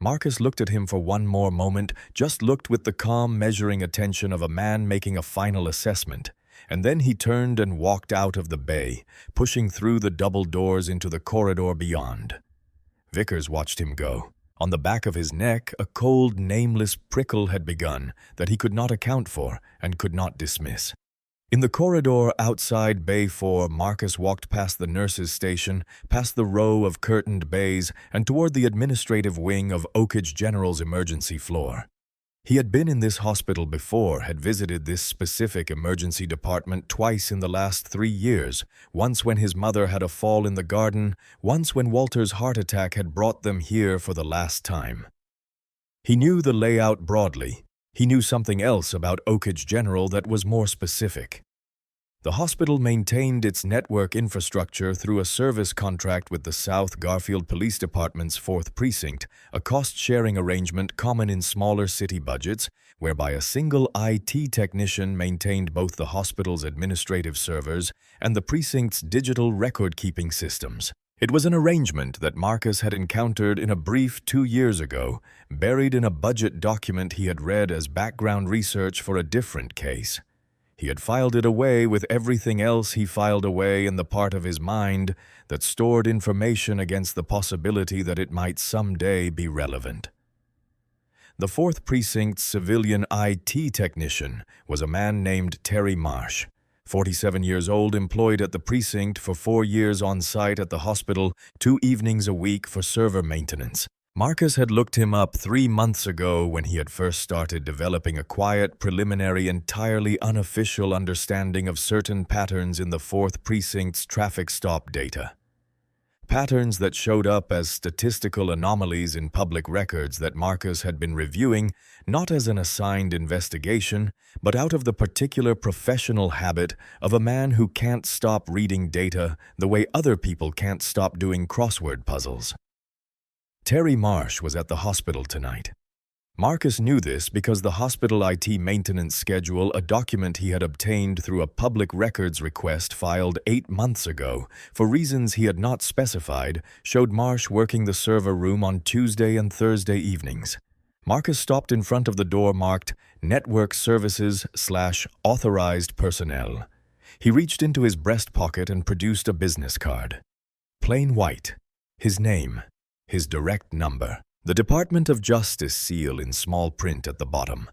Speaker 1: Marcus looked at him for one more moment, just looked with the calm, measuring attention of a man making a final assessment, and then he turned and walked out of the bay, pushing through the double doors into the corridor beyond. Vickers watched him go. On the back of his neck, a cold, nameless prickle had begun that he could not account for and could not dismiss. In the corridor outside Bay 4, Marcus walked past the nurses' station, past the row of curtained bays, and toward the administrative wing of Oakage General's emergency floor. He had been in this hospital before, had visited this specific emergency department twice in the last 3 years, once when his mother had a fall in the garden, once when Walter's heart attack had brought them here for the last time. He knew the layout broadly. He knew something else about Oakage General that was more specific. The hospital maintained its network infrastructure through a service contract with the South Garfield Police Department's Fourth Precinct, a cost-sharing arrangement common in smaller city budgets, whereby a single IT technician maintained both the hospital's administrative servers and the precinct's digital record-keeping systems. It was an arrangement that Marcus had encountered in a brief 2 years ago, buried in a budget document he had read as background research for a different case. He had filed it away with everything else he filed away in the part of his mind that stored information against the possibility that it might someday be relevant. The Fourth Precinct's civilian IT technician was a man named Terry Marsh, 47 years old, employed at the precinct for 4 years on site at the hospital, 2 evenings a week for server maintenance. Marcus had looked him up 3 months ago when he had first started developing a quiet, preliminary, entirely unofficial understanding of certain patterns in the Fourth Precinct's traffic stop data. Patterns that showed up as statistical anomalies in public records that Marcus had been reviewing, not as an assigned investigation, but out of the particular professional habit of a man who can't stop reading data the way other people can't stop doing crossword puzzles. Terry Marsh was at the hospital tonight. Marcus knew this because the hospital IT maintenance schedule, a document he had obtained through a public records request filed 8 months ago, for reasons he had not specified, showed Marsh working the server room on Tuesday and Thursday evenings. Marcus stopped in front of the door marked Network Services/Authorized Personnel. He reached into his breast pocket and produced a business card. Plain white. His name. His direct number. The Department of Justice seal in small print at the bottom.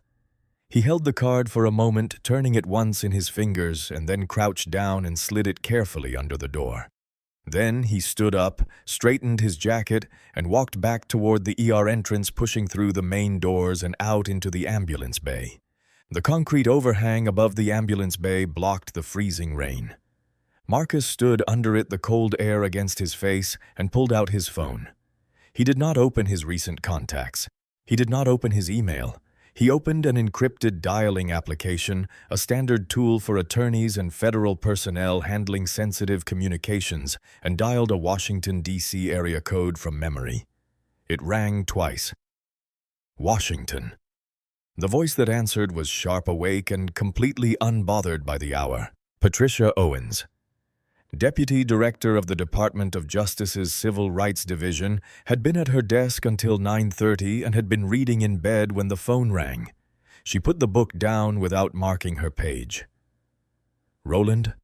Speaker 1: He held the card for a moment, turning it once in his fingers, and then crouched down and slid it carefully under the door. Then he stood up, straightened his jacket, and walked back toward the ER entrance, pushing through the main doors and out into the ambulance bay. The concrete overhang above the ambulance bay blocked the freezing rain. Marcus stood under it, the cold air against his face, and pulled out his phone. He did not open his recent contacts. He did not open his email. He opened an encrypted dialing application, a standard tool for attorneys and federal personnel handling sensitive communications, and dialed a Washington, D.C. area code from memory. It rang twice. Washington. The voice that answered was sharp awake and completely unbothered by the hour. Patricia Owens, Deputy Director of the Department of Justice's Civil Rights Division, had been at her desk until 9:30 and had been reading in bed when the phone rang. She put the book down without marking her page. "Roland,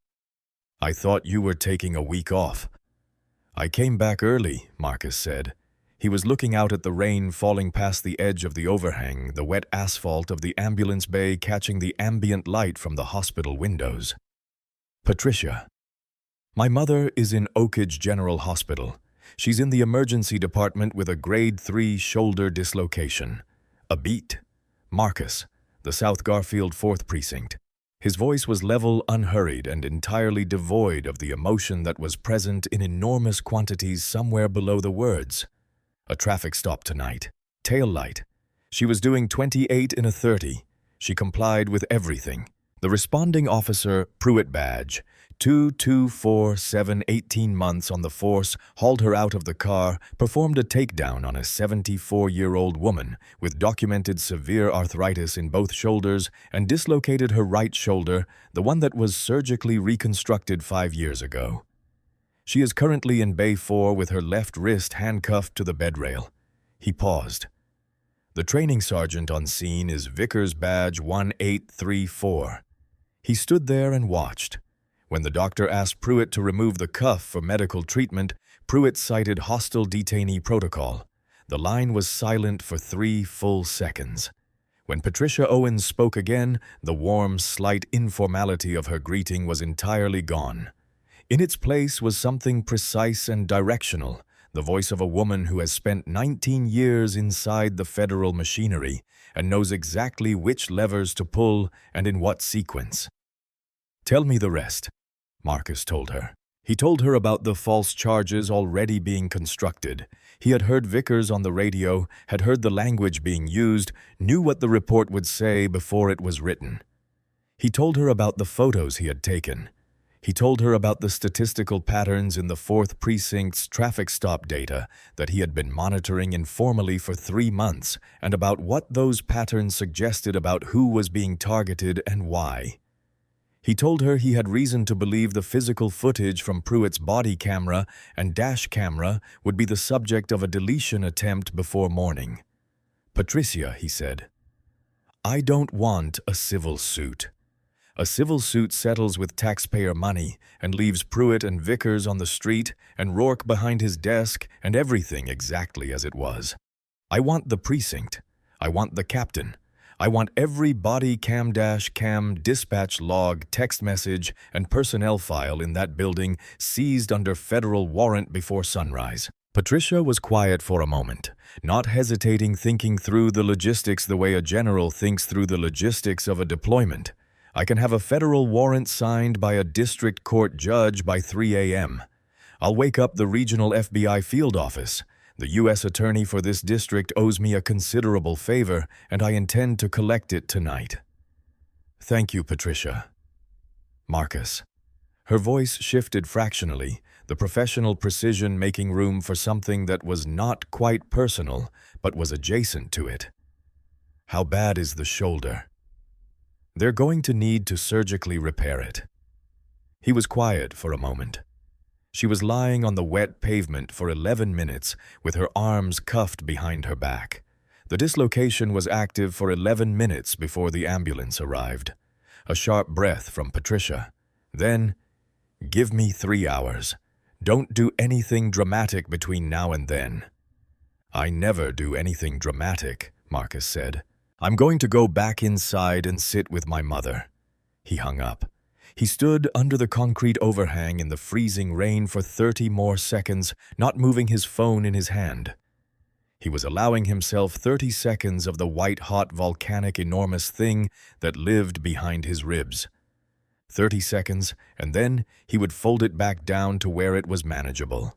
Speaker 1: I thought you were taking a week off." "I came back early," Marcus said. He was looking out at the rain falling past the edge of the overhang, the wet asphalt of the ambulance bay catching the ambient light from the hospital windows. "Patricia, my mother is in Oakage General Hospital. She's in the emergency department with a grade 3 shoulder dislocation. A beat. Marcus, the South Garfield 4th Precinct." His voice was level, unhurried, and entirely devoid of the emotion that was present in enormous quantities somewhere below the words. "A traffic stop tonight. Tail light. She was doing 28 in a 30. She complied with everything. The responding officer, Pruitt badge, 2247, 18 months on the force, hauled her out of the car, performed a takedown on a 74-year-old woman with documented severe arthritis in both shoulders and dislocated her right shoulder, the one that was surgically reconstructed 5 years ago. She is currently in Bay 4 with her left wrist handcuffed to the bed rail." He paused. "The training sergeant on scene is Vickers badge 1834. He stood there and watched. When the doctor asked Pruitt to remove the cuff for medical treatment, Pruitt cited hostile detainee protocol. The line was silent for 3 full seconds. When Patricia Owens spoke again, the warm, slight informality of her greeting was entirely gone. In its place was something precise and directional, the voice of a woman who has spent 19 years inside the federal machinery and knows exactly which levers to pull and in what sequence. "Tell me the rest," Marcus told her. He told her about the false charges already being constructed. He had heard Vickers on the radio, had heard the language being used, knew what the report would say before it was written. He told her about the photos he had taken. He told her about the statistical patterns in the Fourth Precinct's traffic stop data that he had been monitoring informally for 3 months, and about what those patterns suggested about who was being targeted and why. He told her he had reason to believe the physical footage from Pruitt's body camera and dash camera would be the subject of a deletion attempt before morning. "Patricia," he said, "I don't want a civil suit. A civil suit settles with taxpayer money and leaves Pruitt and Vickers on the street and Rourke behind his desk and everything exactly as it was. I want the precinct. I want the captain. I want every body cam, dispatch log, text message, and personnel file in that building seized under federal warrant before sunrise." Patricia was quiet for a moment, not hesitating, thinking through the logistics the way a general thinks through the logistics of a deployment. "I can have a federal warrant signed by a district court judge by 3 a.m. I'll wake up the regional FBI field office. The U.S. attorney for this district owes me a considerable favor, and I intend to collect it tonight." "Thank you, Patricia." Marcus. Her voice shifted fractionally, the professional precision making room for something that was not quite personal, but was adjacent to it. "How bad is the shoulder?" "They're going to need to surgically repair it." He was quiet for a moment. She was lying on the wet pavement for 11 minutes with her arms cuffed behind her back. The dislocation was active for 11 minutes before the ambulance arrived. A sharp breath from Patricia. Then, "Give me 3 hours. Don't do anything dramatic between now and then." "I never do anything dramatic," Marcus said. "I'm going to go back inside and sit with my mother." He hung up. He stood under the concrete overhang in the freezing rain for 30 more seconds, not moving his phone in his hand. He was allowing himself 30 seconds of the white-hot volcanic enormous thing that lived behind his ribs. 30 seconds, and then he would fold it back down to where it was manageable.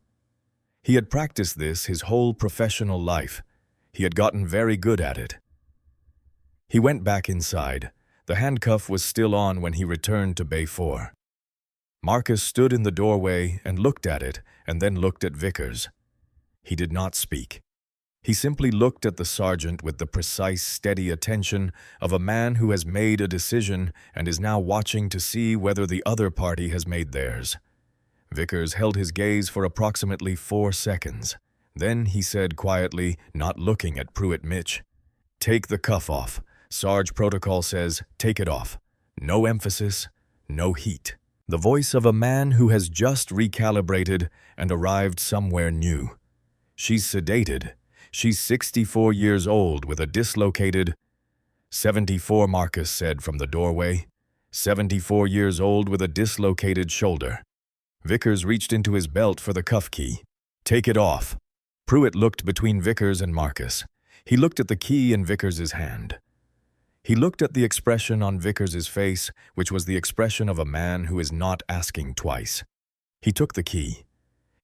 Speaker 1: He had practiced this his whole professional life. He had gotten very good at it. He went back inside. The handcuff was still on when he returned to Bay 4. Marcus stood in the doorway and looked at it, and then looked at Vickers. He did not speak. He simply looked at the sergeant with the precise, steady attention of a man who has made a decision and is now watching to see whether the other party has made theirs. Vickers held his gaze for approximately 4 seconds. Then he said quietly, not looking at Pruitt Mitch, "Take the cuff off. Sarge protocol says, take it off. No emphasis, no heat." The voice of a man who has just recalibrated and arrived somewhere new. "She's sedated. She's 64 years old with a dislocated—" 74, Marcus said from the doorway. 74 years old with a dislocated shoulder. Vickers reached into his belt for the cuff key. "Take it off." Pruitt looked between Vickers and Marcus. He looked at the key in Vickers's hand. He looked at the expression on Vickers's face, which was the expression of a man who is not asking twice. He took the key.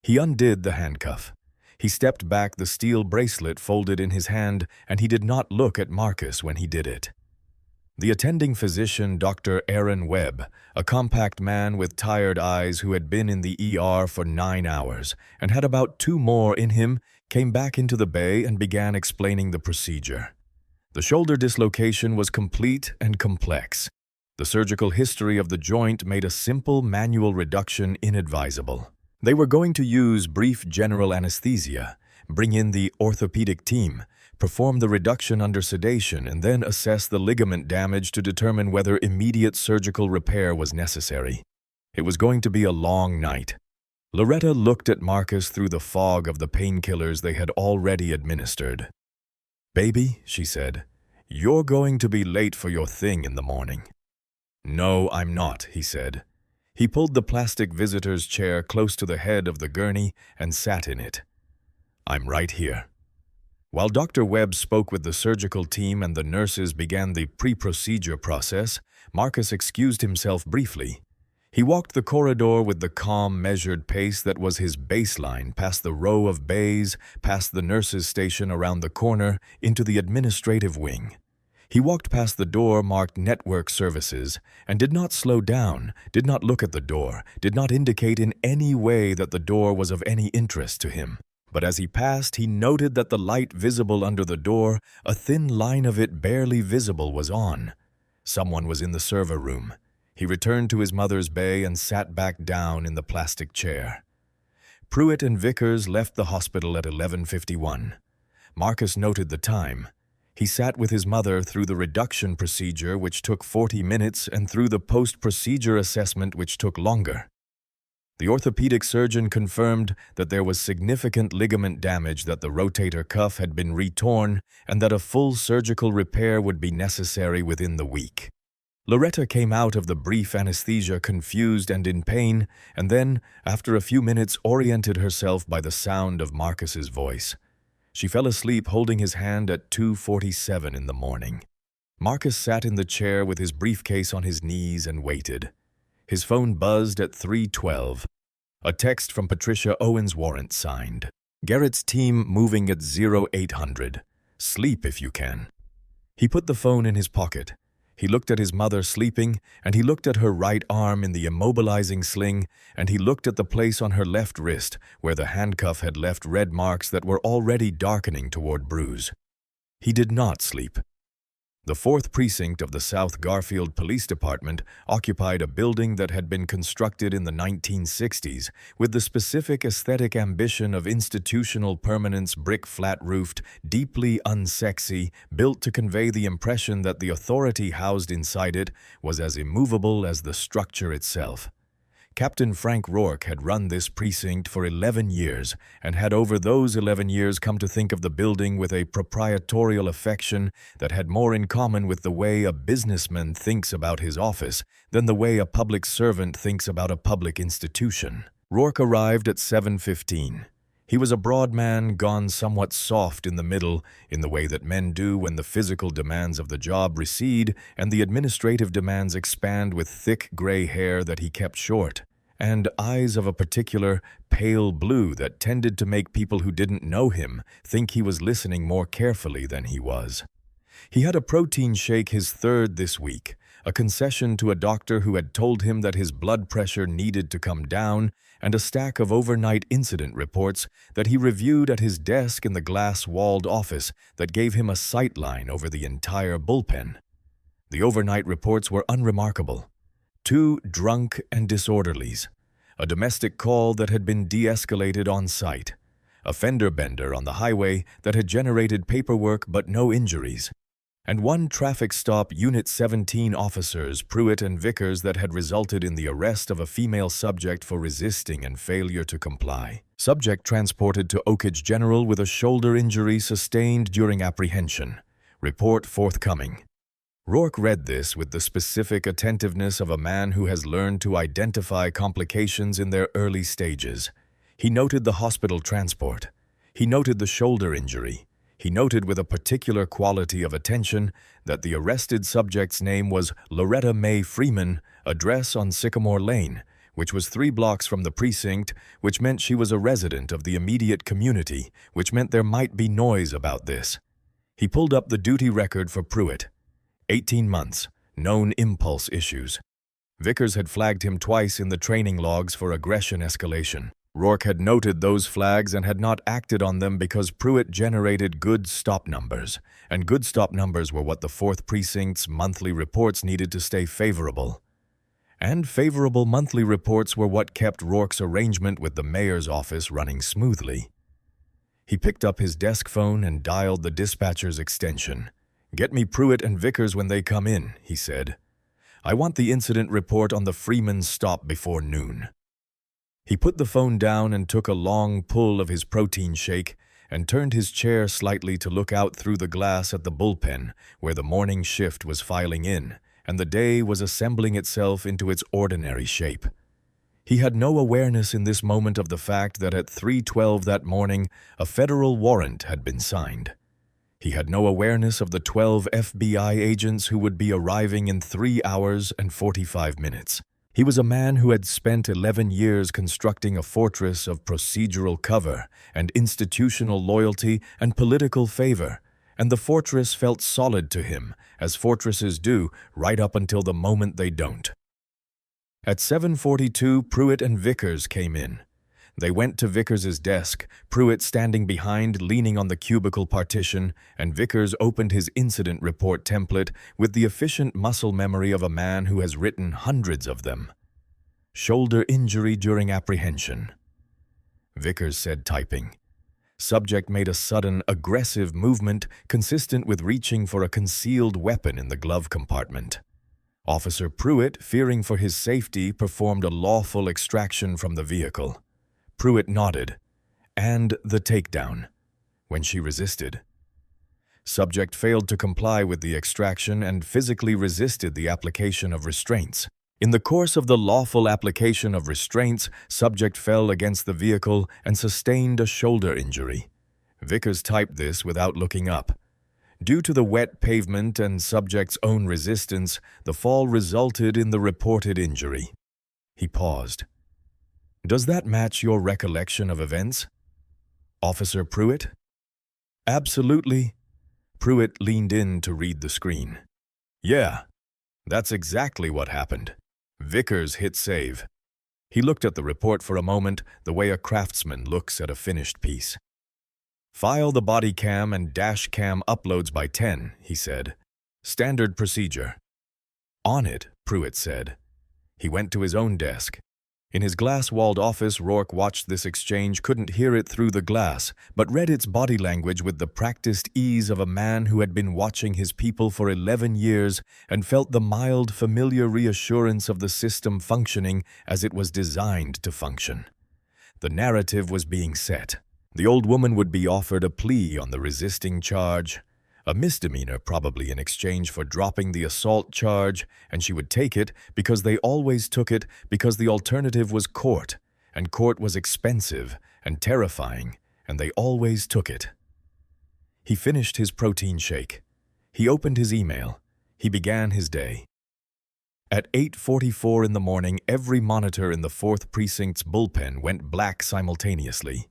Speaker 1: He undid the handcuff. He stepped back, the steel bracelet folded in his hand, and he did not look at Marcus when he did it. The attending physician, Dr. Aaron Webb, a compact man with tired eyes who had been in the ER for 9 hours and had about 2 more in him, came back into the bay and began explaining the procedure. The shoulder dislocation was complete and complex. The surgical history of the joint made a simple manual reduction inadvisable. They were going to use brief general anesthesia, bring in the orthopedic team, perform the reduction under sedation, and then assess the ligament damage to determine whether immediate surgical repair was necessary. It was going to be a long night. Loretta looked at Marcus through the fog of the painkillers they had already administered. "Baby," she said, "you're going to be late for your thing in the morning." "No, I'm not," he said. He pulled the plastic visitor's chair close to the head of the gurney and sat in it. "I'm right here." While Dr. Webb spoke with the surgical team and the nurses began the pre-procedure process, Marcus excused himself briefly. He walked the corridor with the calm, measured pace that was his baseline, past the row of bays, past the nurses' station around the corner, into the administrative wing. He walked past the door marked Network Services and did not slow down, did not look at the door, did not indicate in any way that the door was of any interest to him. But as he passed, he noted that the light visible under the door, a thin line of it barely visible, was on. Someone was in the server room. He returned to his mother's bay and sat back down in the plastic chair. Pruitt and Vickers left the hospital at 11:51. Marcus noted the time. He sat with his mother through the reduction procedure, which took 40 minutes, and through the post-procedure assessment, which took longer. The orthopedic surgeon confirmed that there was significant ligament damage, that the rotator cuff had been retorn, and that a full surgical repair would be necessary within the week. Loretta came out of the brief anesthesia confused and in pain, and then, after a few minutes, oriented herself by the sound of Marcus's voice. She fell asleep holding his hand at 2:47 in the morning. Marcus sat in the chair with his briefcase on his knees and waited. His phone buzzed at 3:12. A text from Patricia Owens' warrant signed. "Garrett's team moving at 0800. Sleep if you can." He put the phone in his pocket. He looked at his mother sleeping, and he looked at her right arm in the immobilizing sling, and he looked at the place on her left wrist where the handcuff had left red marks that were already darkening toward bruise. He did not sleep. The Fourth Precinct of the South Garfield Police Department occupied a building that had been constructed in the 1960s with the specific aesthetic ambition of institutional permanence, brick flat-roofed, deeply unsexy, built to convey the impression that the authority housed inside it was as immovable as the structure itself. Captain Frank Rourke had run this precinct for 11 years and had over those 11 years come to think of the building with a proprietorial affection that had more in common with the way a businessman thinks about his office than the way a public servant thinks about a public institution. Rourke arrived at 7:15. He was a broad man, gone somewhat soft in the middle, in the way that men do when the physical demands of the job recede and the administrative demands expand, with thick gray hair that he kept short, and eyes of a particular pale blue that tended to make people who didn't know him think he was listening more carefully than he was. He had a protein shake, his third this week, a concession to a doctor who had told him that his blood pressure needed to come down, and a stack of overnight incident reports that he reviewed at his desk in the glass-walled office that gave him a sight line over the entire bullpen. The overnight reports were unremarkable. 2 drunk and disorderlies, a domestic call that had been de-escalated on site, a fender bender on the highway that had generated paperwork but no injuries, and 1 traffic stop Unit 17 officers, Pruitt and Vickers, that had resulted in the arrest of a female subject for resisting and failure to comply. Subject transported to Oakage General with a shoulder injury sustained during apprehension. Report forthcoming. Rourke read this with the specific attentiveness of a man who has learned to identify complications in their early stages. He noted the hospital transport. He noted the shoulder injury. He noted with a particular quality of attention that the arrested subject's name was Loretta Mae Freeman, address on Sycamore Lane, which was 3 blocks from the precinct, which meant she was a resident of the immediate community, which meant there might be noise about this. He pulled up the duty record for Pruitt. 18 months, known impulse issues. Vickers had flagged him twice in the training logs for aggression escalation. Rourke had noted those flags and had not acted on them because Pruitt generated good stop numbers, and good stop numbers were what the Fourth Precinct's monthly reports needed to stay favorable. And favorable monthly reports were what kept Rourke's arrangement with the mayor's office running smoothly. He picked up his desk phone and dialed the dispatcher's extension. "Get me Pruitt and Vickers when they come in," he said. I want the incident report on the Freeman stop before noon." He put the phone down and took a long pull of his protein shake and turned his chair slightly to look out through the glass at the bullpen where the morning shift was filing in and the day was assembling itself into its ordinary shape. He had no awareness in this moment of the fact that at 3:12 that morning a federal warrant had been signed. He had no awareness of the 12 FBI agents who would be arriving in 3 hours and 45 minutes. He was a man who had spent 11 years constructing a fortress of procedural cover and institutional loyalty and political favor, and the fortress felt solid to him, as fortresses do, right up until the moment they don't. At 7:42, Pruitt and Vickers came in. They went to Vickers's desk, Pruitt standing behind, leaning on the cubicle partition, and Vickers opened his incident report template with the efficient muscle memory of a man who has written hundreds of them. "Shoulder injury during apprehension." Vickers said, typing. Subject made a sudden, aggressive movement consistent with reaching for a concealed weapon in the glove compartment. Officer Pruitt, fearing for his safety, performed a lawful extraction from the vehicle. Pruitt nodded. "And the takedown," when she resisted. Subject failed to comply with the extraction and physically resisted the application of restraints. In the course of the lawful application of restraints, subject fell against the vehicle and sustained a shoulder injury. Vickers typed this without looking up. Due to the wet pavement and subject's own resistance, the fall resulted in the reported injury. He paused. "Does that match your recollection of events?" Officer Pruitt? "Absolutely." Pruitt leaned in to read the screen. "Yeah, that's exactly what happened." Vickers hit save. He looked at the report for a moment, the way a craftsman looks at a finished piece. "File the body cam and dash cam uploads by 10, he said. "Standard procedure." "On it," Pruitt said. He went to his own desk. In his glass-walled office, Rourke watched this exchange, couldn't hear it through the glass, but read its body language with the practiced ease of a man who had been watching his people for 11 years and felt the mild, familiar reassurance of the system functioning as it was designed to function. The narrative was being set. The old woman would be offered a plea on the resisting charge, a misdemeanor probably in exchange for dropping the assault charge, and she would take it because they always took it because the alternative was court, and court was expensive and terrifying, and they always took it. He finished his protein shake. He opened his email. He began his day. At 8:44 in the morning, every monitor in the Fourth Precinct's bullpen went black simultaneously.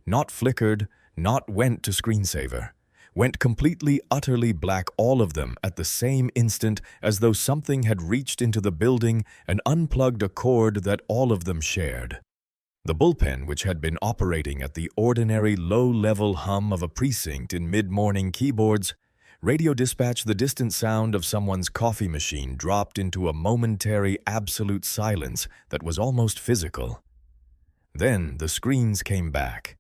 Speaker 1: Not flickered, not went to screensaver. Went completely, utterly black, all of them, at the same instant, as though something had reached into the building and unplugged a cord that all of them shared. The bullpen, which had been operating at the ordinary low-level hum of a precinct in mid-morning keyboards, radio dispatch, the distant sound of someone's coffee machine dropped into a momentary absolute silence that was almost physical. Then the screens came back,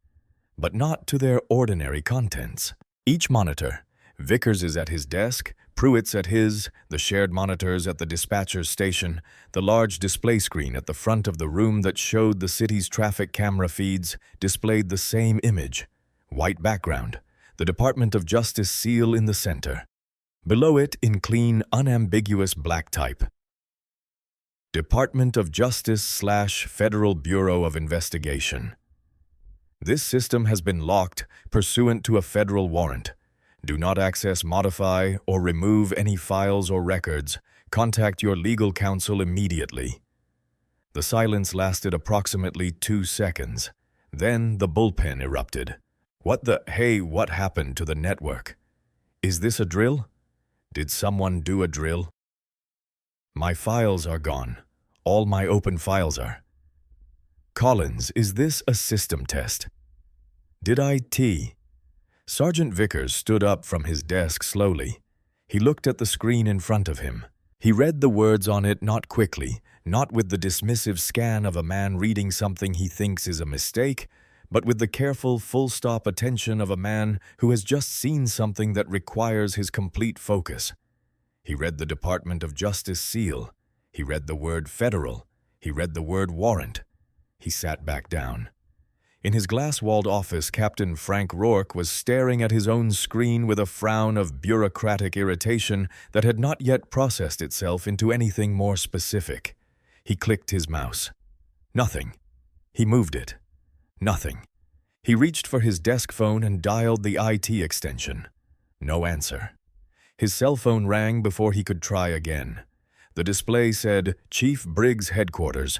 Speaker 1: but not to their ordinary contents. Each monitor, Vickers is at his desk, Pruitt's at his, the shared monitors at the dispatcher's station, the large display screen at the front of the room that showed the city's traffic camera feeds displayed the same image, white background, the Department of Justice seal in the center. Below it, in clean, unambiguous black type, Department of Justice/Federal Bureau of Investigation. This system has been locked pursuant to a federal warrant. Do not access, modify, or remove any files or records. Contact your legal counsel immediately. The silence lasted approximately 2 seconds. Then the bullpen erupted. What happened to the network? Is this a drill? Did someone do a drill? My files are gone. All my open files are. Collins, is this a system test? Did I T? Sergeant Vickers stood up from his desk slowly. He looked at the screen in front of him. He read the words on it not quickly, not with the dismissive scan of a man reading something he thinks is a mistake, but with the careful, full-stop attention of a man who has just seen something that requires his complete focus. He read the Department of Justice seal. He read the word federal. He read the word warrant. He sat back down. In his glass-walled office, Captain Frank Rourke was staring at his own screen with a frown of bureaucratic irritation that had not yet processed itself into anything more specific. He clicked his mouse. Nothing. He moved it. Nothing. He reached for his desk phone and dialed the IT extension. No answer. His cell phone rang before he could try again. The display said, "Chief Briggs Headquarters."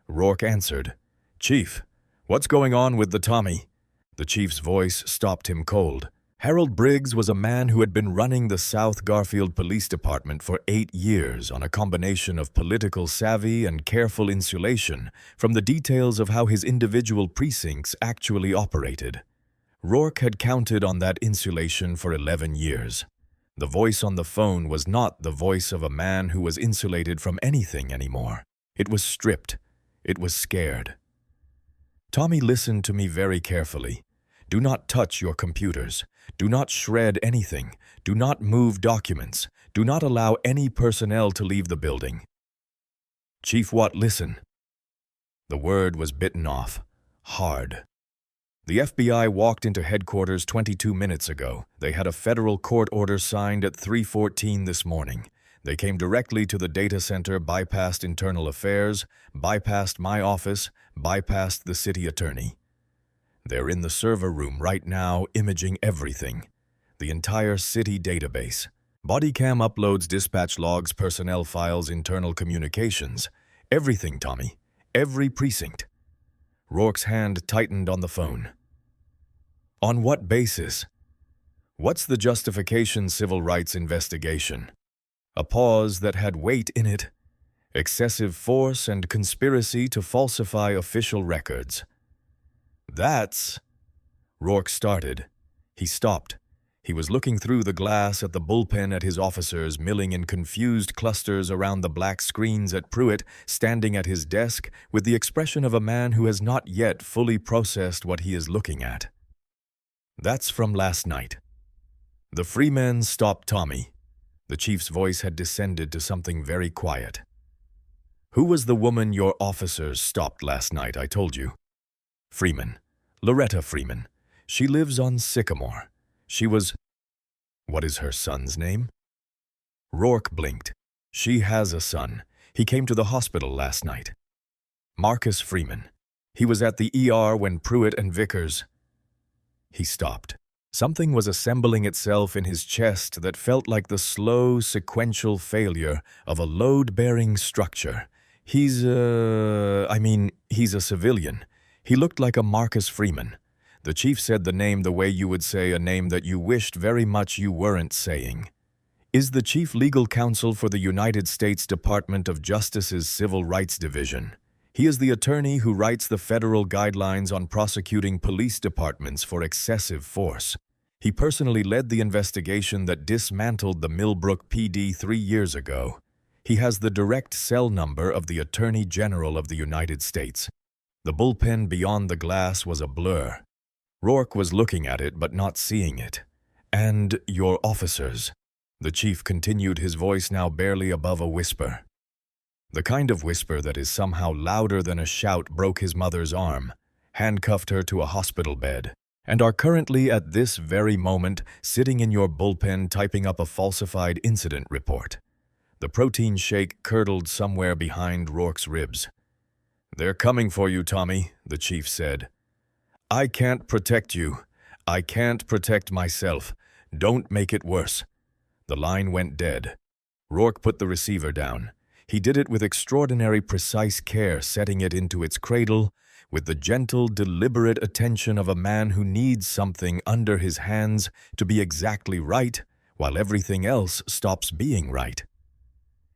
Speaker 1: Rourke answered. "Chief, what's going on with the Tommy?" The chief's voice stopped him cold. Harold Briggs was a man who had been running the South Garfield Police Department for 8 years on a combination of political savvy and careful insulation from the details of how his individual precincts actually operated. Rourke had counted on that insulation for 11 years. The voice on the phone was not the voice of a man who was insulated from anything anymore. It was stripped. It was scared. "Tommy, listen to me very carefully. Do not touch your computers. Do not shred anything. Do not move documents. Do not allow any personnel to leave the building." "Chief Watt, listen." The word was bitten off. Hard. The FBI walked into headquarters 22 minutes ago. They had a federal court order signed at 3:14 this morning. They came directly to the data center, bypassed internal affairs, bypassed my office, bypassed the city attorney. They're in the server room right now, imaging everything. The entire city database. Body cam uploads, dispatch logs, personnel files, internal communications. Everything, Tommy. Every precinct. Rourke's hand tightened on the phone. "On what basis? What's the justification civil rights investigation?" A pause that had weight in it. Excessive force and conspiracy to falsify official records. "That's..." Rourke started. He stopped. He was looking through the glass at the bullpen at his officers, milling in confused clusters around the black screens at Pruitt, standing at his desk with the expression of a man who has not yet fully processed what he is looking at. "That's from last night." The Freeman stopped Tommy. The chief's voice had descended to something very quiet. "Who was the woman your officers stopped last night, I told you?" "Freeman. Loretta Freeman. She lives on Sycamore. She was..." "What is her son's name?" Rourke blinked. "She has a son. He came to the hospital last night. Marcus Freeman. He was at the ER when Pruitt and Vickers..." He stopped. Something was assembling itself in his chest that felt like the slow, sequential failure of a load-bearing structure. He's a civilian. He looked like a Marcus Freeman. The chief said the name the way you would say a name that you wished very much you weren't saying. Is the Chief Legal Counsel for the United States Department of Justice's Civil Rights Division. He is the attorney who writes the federal guidelines on prosecuting police departments for excessive force. He personally led the investigation that dismantled the Millbrook PD 3 years ago. He has the direct cell number of the Attorney General of the United States. The bullpen beyond the glass was a blur. Rourke was looking at it but not seeing it. "And your officers," the chief continued, his voice now barely above a whisper. The kind of whisper that is somehow louder than a shout broke his mother's arm, handcuffed her to a hospital bed, and are currently at this very moment sitting in your bullpen typing up a falsified incident report. The protein shake curdled somewhere behind Rourke's ribs. "They're coming for you, Tommy," the chief said. "I can't protect you. I can't protect myself. Don't make it worse." The line went dead. Rourke put the receiver down. He did it with extraordinary precise care, setting it into its cradle, with the gentle, deliberate attention of a man who needs something under his hands to be exactly right, while everything else stops being right.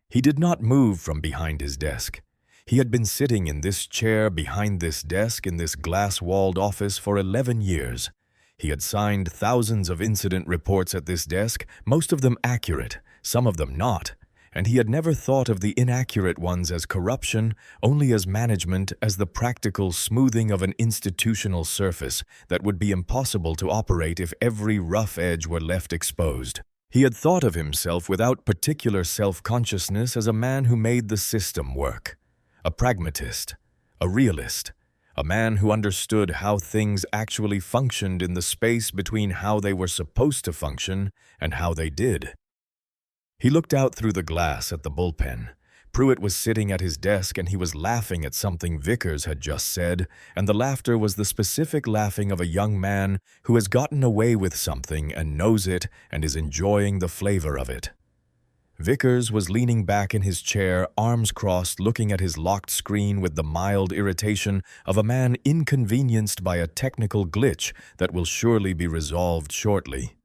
Speaker 1: He did not move from behind his desk. He had been sitting in this chair behind this desk in this glass-walled office for 11 years. He had signed thousands of incident reports at this desk, most of them accurate, some of them not, and he had never thought of the inaccurate ones as corruption, only as management, as the practical smoothing of an institutional surface that would be impossible to operate if every rough edge were left exposed. He had thought of himself without particular self-consciousness as a man who made the system work, a pragmatist, a realist, a man who understood how things actually functioned in the space between how they were supposed to function and how they did. He looked out through the glass at the bullpen. Pruitt was sitting at his desk and he was laughing at something Vickers had just said, and the laughter was the specific laughing of a young man who has gotten away with something and knows it and is enjoying the flavor of it. Vickers was leaning back in his chair, arms crossed, looking at his locked screen with the mild irritation of a man inconvenienced by a technical glitch that will surely be resolved shortly.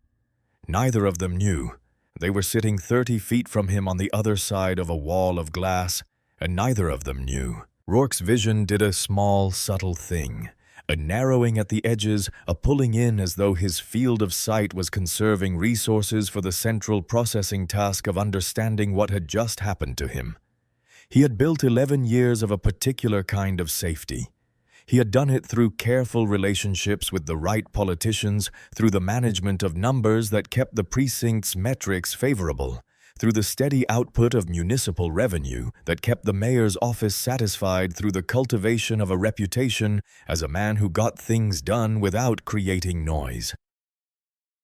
Speaker 1: Neither of them knew. They were sitting 30 feet from him on the other side of a wall of glass, and neither of them knew. Rourke's vision did a small, subtle thing, a narrowing at the edges, a pulling in as though his field of sight was conserving resources for the central processing task of understanding what had just happened to him. He had built 11 years of a particular kind of safety. He had done it through careful relationships with the right politicians, through the management of numbers that kept the precinct's metrics favorable, through the steady output of municipal revenue that kept the mayor's office satisfied, through the cultivation of a reputation as a man who got things done without creating noise.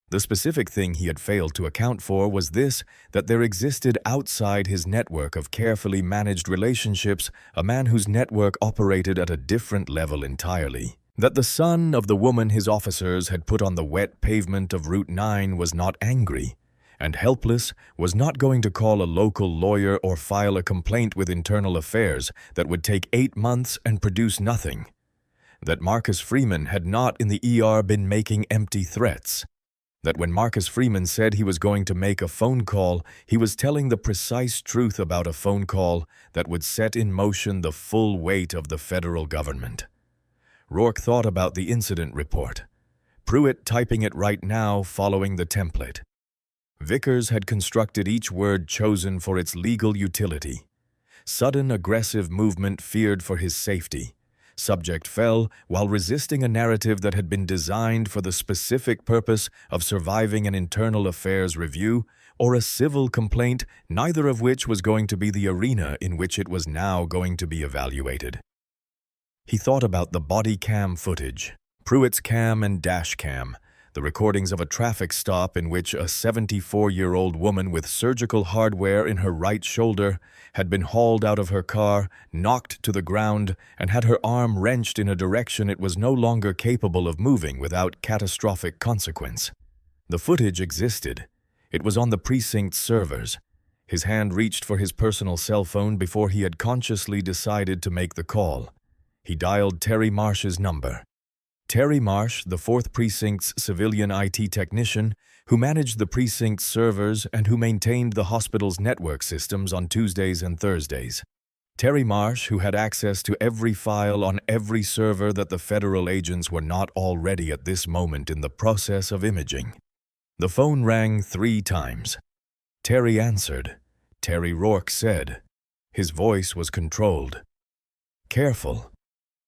Speaker 1: The specific thing he had failed to account for was this, that there existed outside his network of carefully managed relationships a man whose network operated at a different level entirely. That the son of the woman his officers had put on the wet pavement of Route 9 was not angry, and helpless, was not going to call a local lawyer or file a complaint with Internal Affairs that would take 8 months and produce nothing. That Marcus Freeman had not in the ER been making empty threats. That when Marcus Freeman said he was going to make a phone call, he was telling the precise truth about a phone call that would set in motion the full weight of the federal government. Rourke thought about the incident report. Pruitt typing it right now, following the template. Vickers had constructed each word chosen for its legal utility. Sudden aggressive movement feared for his safety. Subject fell while resisting a narrative that had been designed for the specific purpose of surviving an internal affairs review or a civil complaint, neither of which was going to be the arena in which it was now going to be evaluated. He thought about the body cam footage, Pruitt's cam and dash cam, the recordings of a traffic stop in which a 74-year-old woman with surgical hardware in her right shoulder had been hauled out of her car, knocked to the ground, and had her arm wrenched in a direction it was no longer capable of moving without catastrophic consequence. The footage existed. It was on the precinct's servers. His hand reached for his personal cell phone before he had consciously decided to make the call. He dialed Terry Marsh's number. Terry Marsh, the Fourth Precinct's civilian IT technician, who managed the precinct's servers and who maintained the hospital's network systems on Tuesdays and Thursdays. Terry Marsh, who had access to every file on every server that the federal agents were not already at this moment in the process of imaging. The phone rang 3 times. Terry answered. Terry Rourke said. His voice was controlled. Careful.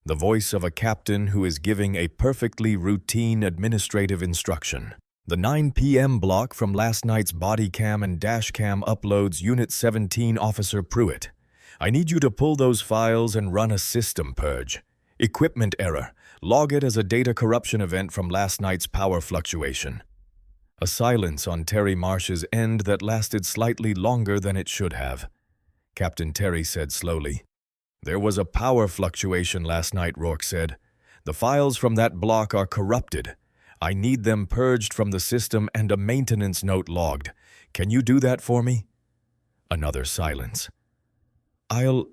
Speaker 1: The voice of a captain who is giving a perfectly routine administrative instruction. The 9 p.m. block from last night's body cam and dash cam uploads Unit 17 Officer Pruitt. I need you to pull those files and run a system purge. Equipment error. Log it as a data corruption event from last night's power fluctuation. A silence on Terry Marsh's end that lasted slightly longer than it should have. Captain Terry said slowly. There was a power fluctuation last night, Rourke said. The files from that block are corrupted. I need them purged from the system and a maintenance note logged. Can you do that for me? Another silence. I'll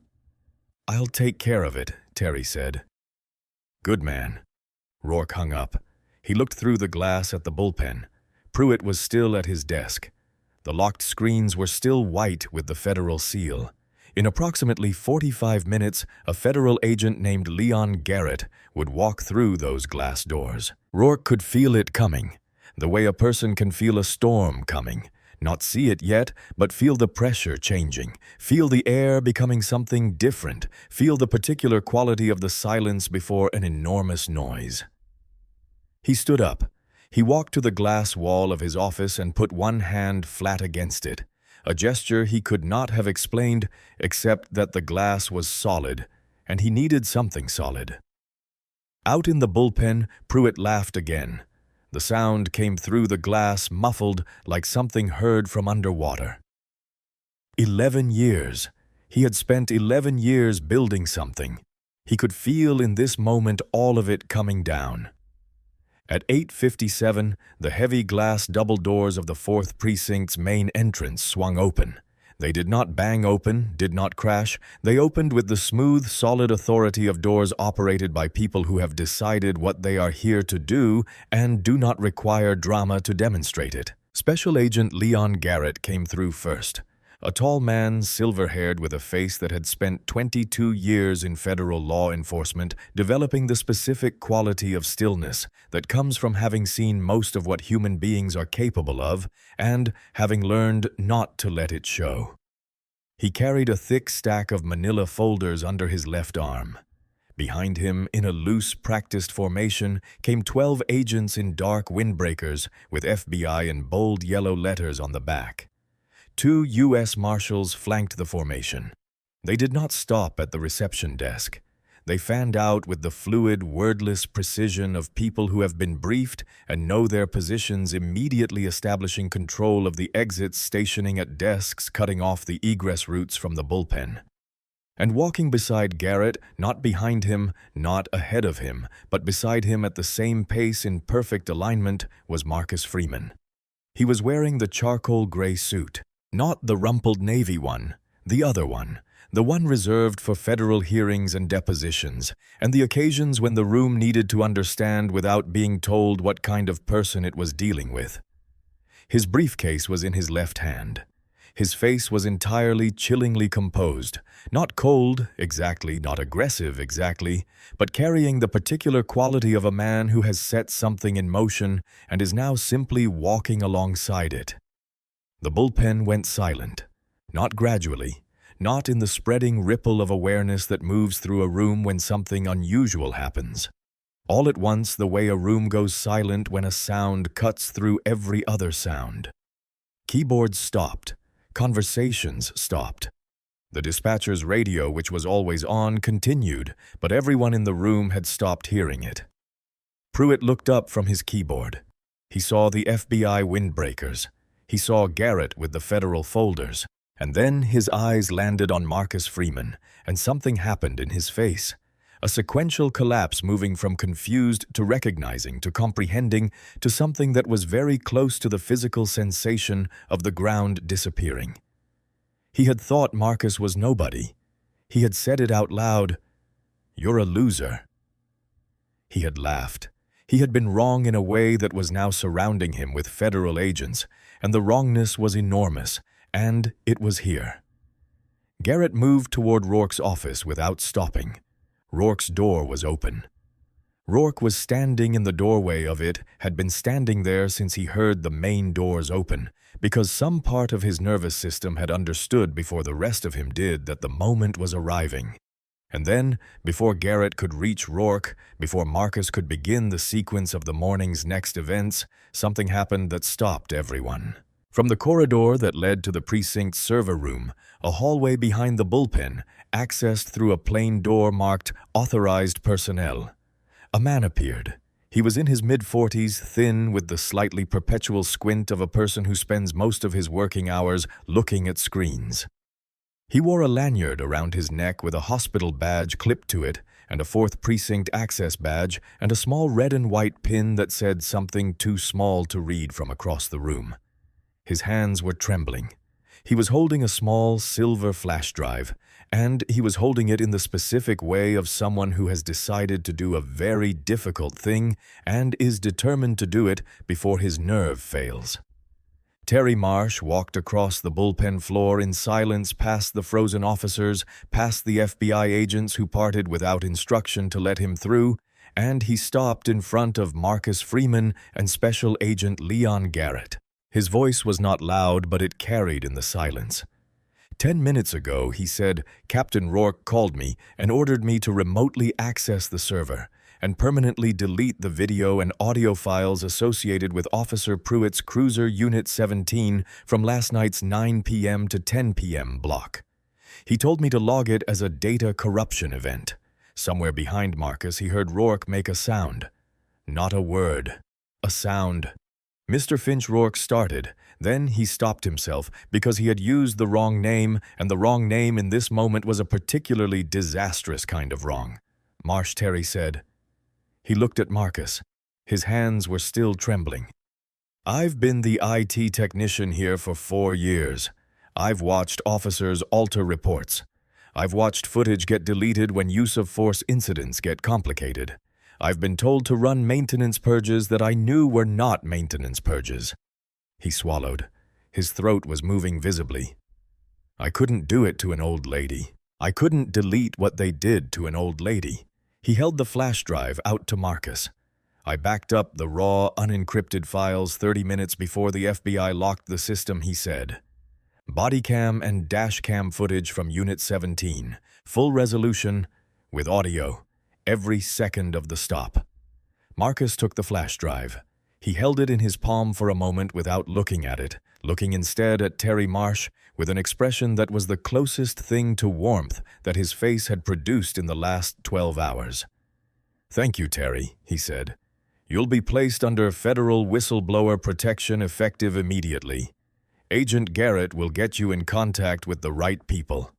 Speaker 1: take care of it, Terry said. Good man. Rourke hung up. He looked through the glass at the bullpen. Pruitt was still at his desk. The locked screens were still white with the federal seal. In approximately 45 minutes, a federal agent named Leon Garrett would walk through those glass doors. Rourke could feel it coming, the way a person can feel a storm coming. Not see it yet, but feel the pressure changing, feel the air becoming something different, feel the particular quality of the silence before an enormous noise. He stood up. He walked to the glass wall of his office and put one hand flat against it, a gesture he could not have explained except that the glass was solid, and he needed something solid. Out in the bullpen, Pruitt laughed again. The sound came through the glass, muffled like something heard from underwater. 11 years. He had spent 11 years building something. He could feel in this moment all of it coming down. At 8:57, the heavy glass double doors of the Fourth Precinct's main entrance swung open. They did not bang open, did not crash. They opened with the smooth, solid authority of doors operated by people who have decided what they are here to do and do not require drama to demonstrate it. Special Agent Leon Garrett came through first. A tall man, silver-haired with a face that had spent 22 years in federal law enforcement, developing the specific quality of stillness that comes from having seen most of what human beings are capable of and having learned not to let it show. He carried a thick stack of manila folders under his left arm. Behind him, in a loose, practiced formation, came 12 agents in dark windbreakers with FBI in bold yellow letters on the back. 2 U.S. Marshals flanked the formation. They did not stop at the reception desk. They fanned out with the fluid, wordless precision of people who have been briefed and know their positions, immediately establishing control of the exits, stationing at desks, cutting off the egress routes from the bullpen. And walking beside Garrett, not behind him, not ahead of him, but beside him at the same pace in perfect alignment, was Marcus Freeman. He was wearing the charcoal gray suit. Not the rumpled navy one, the other one, the one reserved for federal hearings and depositions, and the occasions when the room needed to understand without being told what kind of person it was dealing with. His briefcase was in his left hand. His face was entirely chillingly composed, not cold exactly, not aggressive exactly, but carrying the particular quality of a man who has set something in motion and is now simply walking alongside it. The bullpen went silent, not gradually, not in the spreading ripple of awareness that moves through a room when something unusual happens. All at once, the way a room goes silent when a sound cuts through every other sound. Keyboards stopped. Conversations stopped. The dispatcher's radio, which was always on, continued, but everyone in the room had stopped hearing it. Pruitt looked up from his keyboard. He saw the FBI windbreakers. He saw Garrett with the federal folders, and then his eyes landed on Marcus Freeman, and something happened in his face. A sequential collapse, moving from confused to recognizing to comprehending to something that was very close to the physical sensation of the ground disappearing. He had thought Marcus was nobody. He had said it out loud, "You're a loser." He had laughed. He had been wrong in a way that was now surrounding him with federal agents, and the wrongness was enormous, and it was here. Garrett moved toward Rourke's office without stopping. Rourke's door was open. Rourke was standing in the doorway of it, had been standing there since he heard the main doors open, because some part of his nervous system had understood before the rest of him did that the moment was arriving. And then, before Garrett could reach Rourke, before Marcus could begin the sequence of the morning's next events, something happened that stopped everyone. From the corridor that led to the precinct's server room, a hallway behind the bullpen, accessed through a plain door marked "Authorized Personnel." A man appeared. He was in his mid-40s, thin, with the slightly perpetual squint of a person who spends most of his working hours looking at screens. He wore a lanyard around his neck with a hospital badge clipped to it, and a Fourth Precinct access badge, and a small red and white pin that said something too small to read from across the room. His hands were trembling. He was holding a small silver flash drive, and he was holding it in the specific way of someone who has decided to do a very difficult thing and is determined to do it before his nerve fails. Terry Marsh walked across the bullpen floor in silence past the frozen officers, past the FBI agents who parted without instruction to let him through, and he stopped in front of Marcus Freeman and Special Agent Leon Garrett. His voice was not loud, but it carried in the silence. 10 minutes ago, he said, Captain Rourke called me and ordered me to remotely access the server, and permanently delete the video and audio files associated with Officer Pruitt's Cruiser Unit 17 from last night's 9 p.m. to 10 p.m. block. He told me to log it as a data corruption event. Somewhere behind Marcus, he heard Rourke make a sound. Not a word. A sound. Mr. Finch Rourke started. Then he stopped himself because he had used the wrong name, and the wrong name in this moment was a particularly disastrous kind of wrong. Marsh Terry said. He looked at Marcus. His hands were still trembling. I've been the IT technician here for 4 years. I've watched officers alter reports. I've watched footage get deleted when use of force incidents get complicated. I've been told to run maintenance purges that I knew were not maintenance purges. He swallowed. His throat was moving visibly. I couldn't do it to an old lady. I couldn't delete what they did to an old lady. He held the flash drive out to Marcus. I backed up the raw, unencrypted files 30 minutes before the FBI locked the system, he said. Body cam and dash cam footage from Unit 17, full resolution, with audio, every second of the stop. Marcus took the flash drive. He held it in his palm for a moment without looking at it, looking instead at Terry Marsh with an expression that was the closest thing to warmth that his face had produced in the last 12 hours. "Thank you, Terry," he said. "You'll be placed under federal whistleblower protection effective immediately. Agent Garrett will get you in contact with the right people."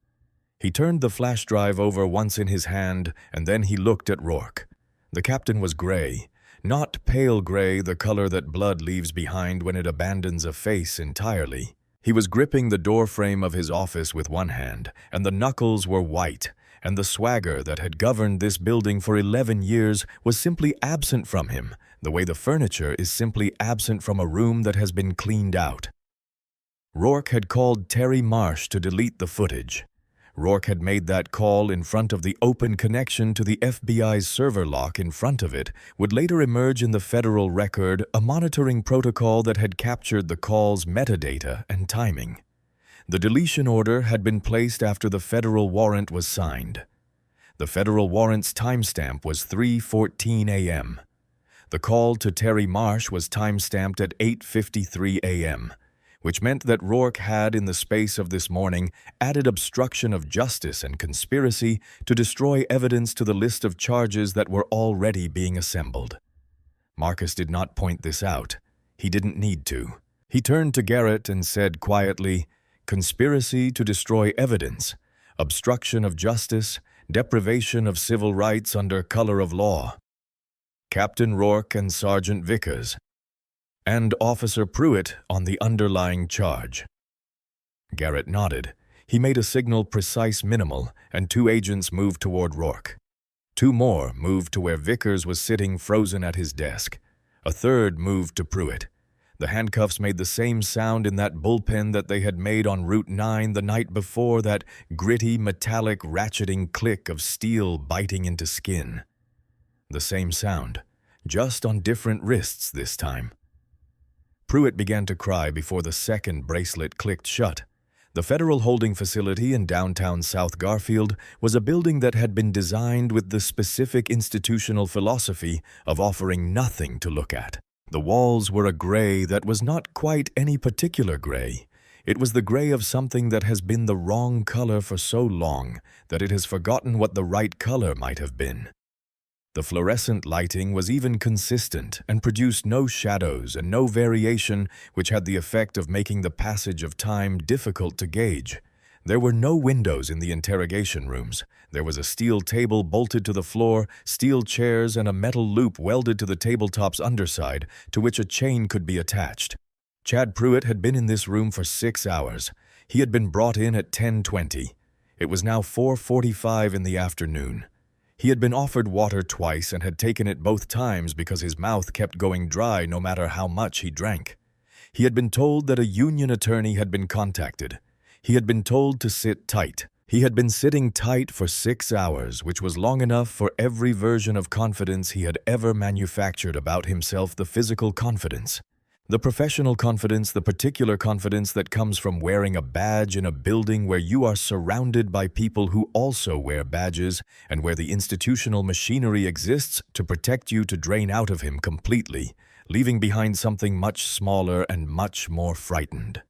Speaker 1: He turned the flash drive over once in his hand, and then he looked at Rourke. The captain was gray. Not pale gray, the color that blood leaves behind when it abandons a face entirely. He was gripping the doorframe of his office with one hand, and the knuckles were white, and the swagger that had governed this building for 11 years was simply absent from him, the way the furniture is simply absent from a room that has been cleaned out. Rourke had called Terry Marsh to delete the footage. Rourke had made that call in front of the open connection to the FBI's server lock. In front of it would later emerge in the federal record a monitoring protocol that had captured the call's metadata and timing. The deletion order had been placed after the federal warrant was signed. The federal warrant's timestamp was 3:14 a.m. The call to Terry Marsh was timestamped at 8:53 a.m., which meant that Rourke had, in the space of this morning, added obstruction of justice and conspiracy to destroy evidence to the list of charges that were already being assembled. Marcus did not point this out. He didn't need to. He turned to Garrett and said quietly, "Conspiracy to destroy evidence, obstruction of justice, deprivation of civil rights under color of law. Captain Rourke and Sergeant Vickers, and Officer Pruitt on the underlying charge." Garrett nodded. He made a signal precise minimal, and 2 agents moved toward Rourke. 2 more moved to where Vickers was sitting frozen at his desk. A 3rd moved to Pruitt. The handcuffs made the same sound in that bullpen that they had made on Route 9 the night before, that gritty, metallic, ratcheting click of steel biting into skin. The same sound, just on different wrists this time. Pruitt began to cry before the 2nd bracelet clicked shut. The federal holding facility in downtown South Garfield was a building that had been designed with the specific institutional philosophy of offering nothing to look at. The walls were a gray that was not quite any particular gray. It was the gray of something that has been the wrong color for so long that it has forgotten what the right color might have been. The fluorescent lighting was even consistent and produced no shadows and no variation, which had the effect of making the passage of time difficult to gauge. There were no windows in the interrogation rooms. There was a steel table bolted to the floor, steel chairs, and a metal loop welded to the tabletop's underside, to which a chain could be attached. Chad Pruitt had been in this room for 6 hours. He had been brought in at 10:20. It was now 4:45 in the afternoon. He had been offered water twice and had taken it both times because his mouth kept going dry no matter how much he drank. He had been told that a union attorney had been contacted. He had been told to sit tight. He had been sitting tight for 6 hours, which was long enough for every version of confidence he had ever manufactured about himself, the physical confidence. The professional confidence, the particular confidence that comes from wearing a badge in a building where you are surrounded by people who also wear badges and where the institutional machinery exists to protect you to drain out of him completely, leaving behind something much smaller and much more frightened.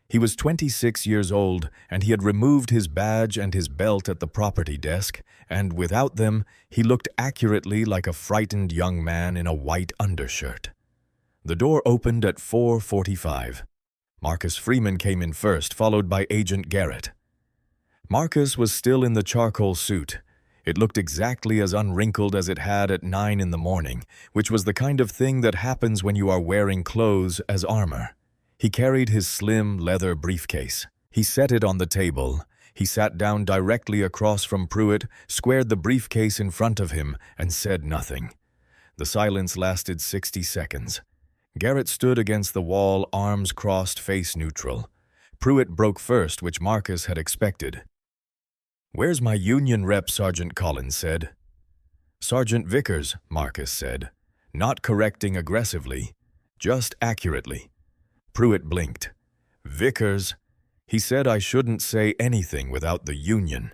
Speaker 1: He was 26 years old, and he had removed his badge and his belt at the property desk, and without them, he looked accurately like a frightened young man in a white undershirt. The door opened at 4:45. Marcus Freeman came in first, followed by Agent Garrett. Marcus was still in the charcoal suit. It looked exactly as unwrinkled as it had at 9 in the morning, which was the kind of thing that happens when you are wearing clothes as armor. He carried his slim leather briefcase. He set it on the table. He sat down directly across from Pruitt, squared the briefcase in front of him, and said nothing. The silence lasted 60 seconds. Garrett stood against the wall, arms crossed, face neutral. Pruitt broke first, which Marcus had expected. "Where's my union rep?" Sergeant Collins said. "Sergeant Vickers," Marcus said, not correcting aggressively, just accurately. Pruitt blinked. "Vickers? He said I shouldn't say anything without the union."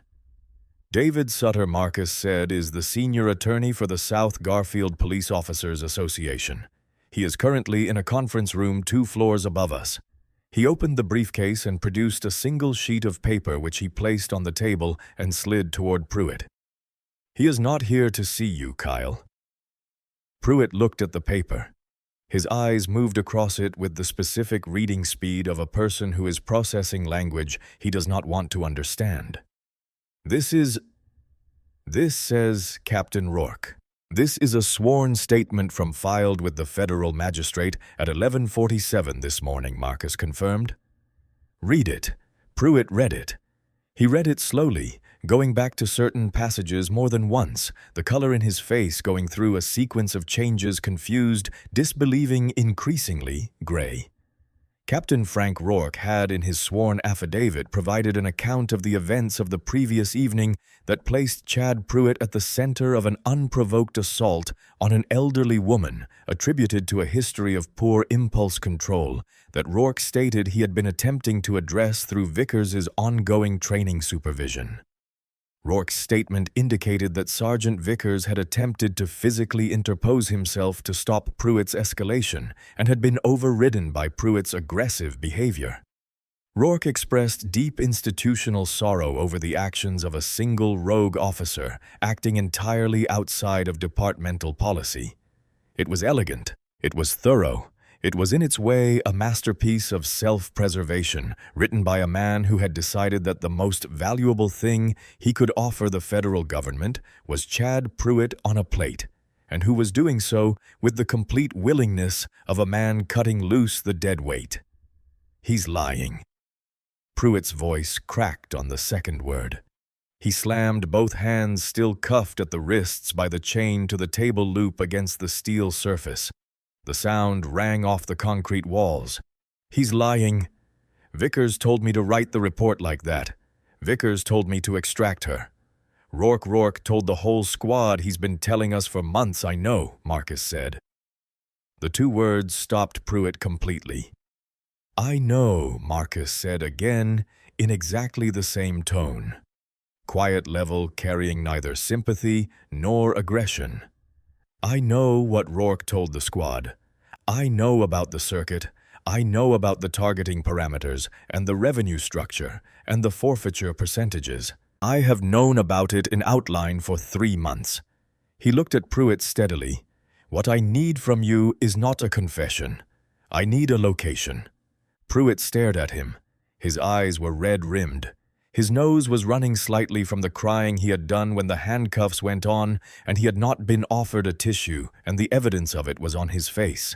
Speaker 1: "David Sutter," Marcus said, "is the senior attorney for the South Garfield Police Officers Association. He is currently in a conference room 2 floors above us." He opened the briefcase and produced a single sheet of paper which he placed on the table and slid toward Pruitt. "He is not here to see you, Kyle." Pruitt looked at the paper. His eyes moved across it with the specific reading speed of a person who is processing language he does not want to understand. This says Captain Rourke. This is a sworn statement filed with the federal magistrate at 11:47 this morning," Marcus confirmed. "Read it." Pruitt read it. He read it slowly, going back to certain passages more than once, the color in his face going through a sequence of changes, confused, disbelieving, increasingly gray. Captain Frank Rourke had, in his sworn affidavit, provided an account of the events of the previous evening that placed Chad Pruitt at the center of an unprovoked assault on an elderly woman, attributed to a history of poor impulse control, that Rourke stated he had been attempting to address through Vickers's ongoing training supervision. Rourke's statement indicated that Sergeant Vickers had attempted to physically interpose himself to stop Pruitt's escalation and had been overridden by Pruitt's aggressive behavior. Rourke expressed deep institutional sorrow over the actions of a single rogue officer acting entirely outside of departmental policy. It was elegant. It was thorough. It was in its way a masterpiece of self-preservation, written by a man who had decided that the most valuable thing he could offer the federal government was Chad Pruitt on a plate, and who was doing so with the complete willingness of a man cutting loose the dead weight. "He's lying." Pruitt's voice cracked on the second word. He slammed both hands, still cuffed at the wrists by the chain, to the table loop against the steel surface. The sound rang off the concrete walls. "He's lying. Vickers told me to write the report like that. Vickers told me to extract her. Rourke told the whole squad he's been telling us for months, I know," Marcus said. The 2 words stopped Pruitt completely. "I know," Marcus said again, in exactly the same tone. Quiet level carrying neither sympathy nor aggression. "I know what Rourke told the squad. I know about the circuit. I know about the targeting parameters and the revenue structure and the forfeiture percentages. I have known about it in outline for 3 months." He looked at Pruitt steadily. "What I need from you is not a confession. I need a location." Pruitt stared at him. His eyes were red-rimmed. His nose was running slightly from the crying he had done when the handcuffs went on, and he had not been offered a tissue, and the evidence of it was on his face.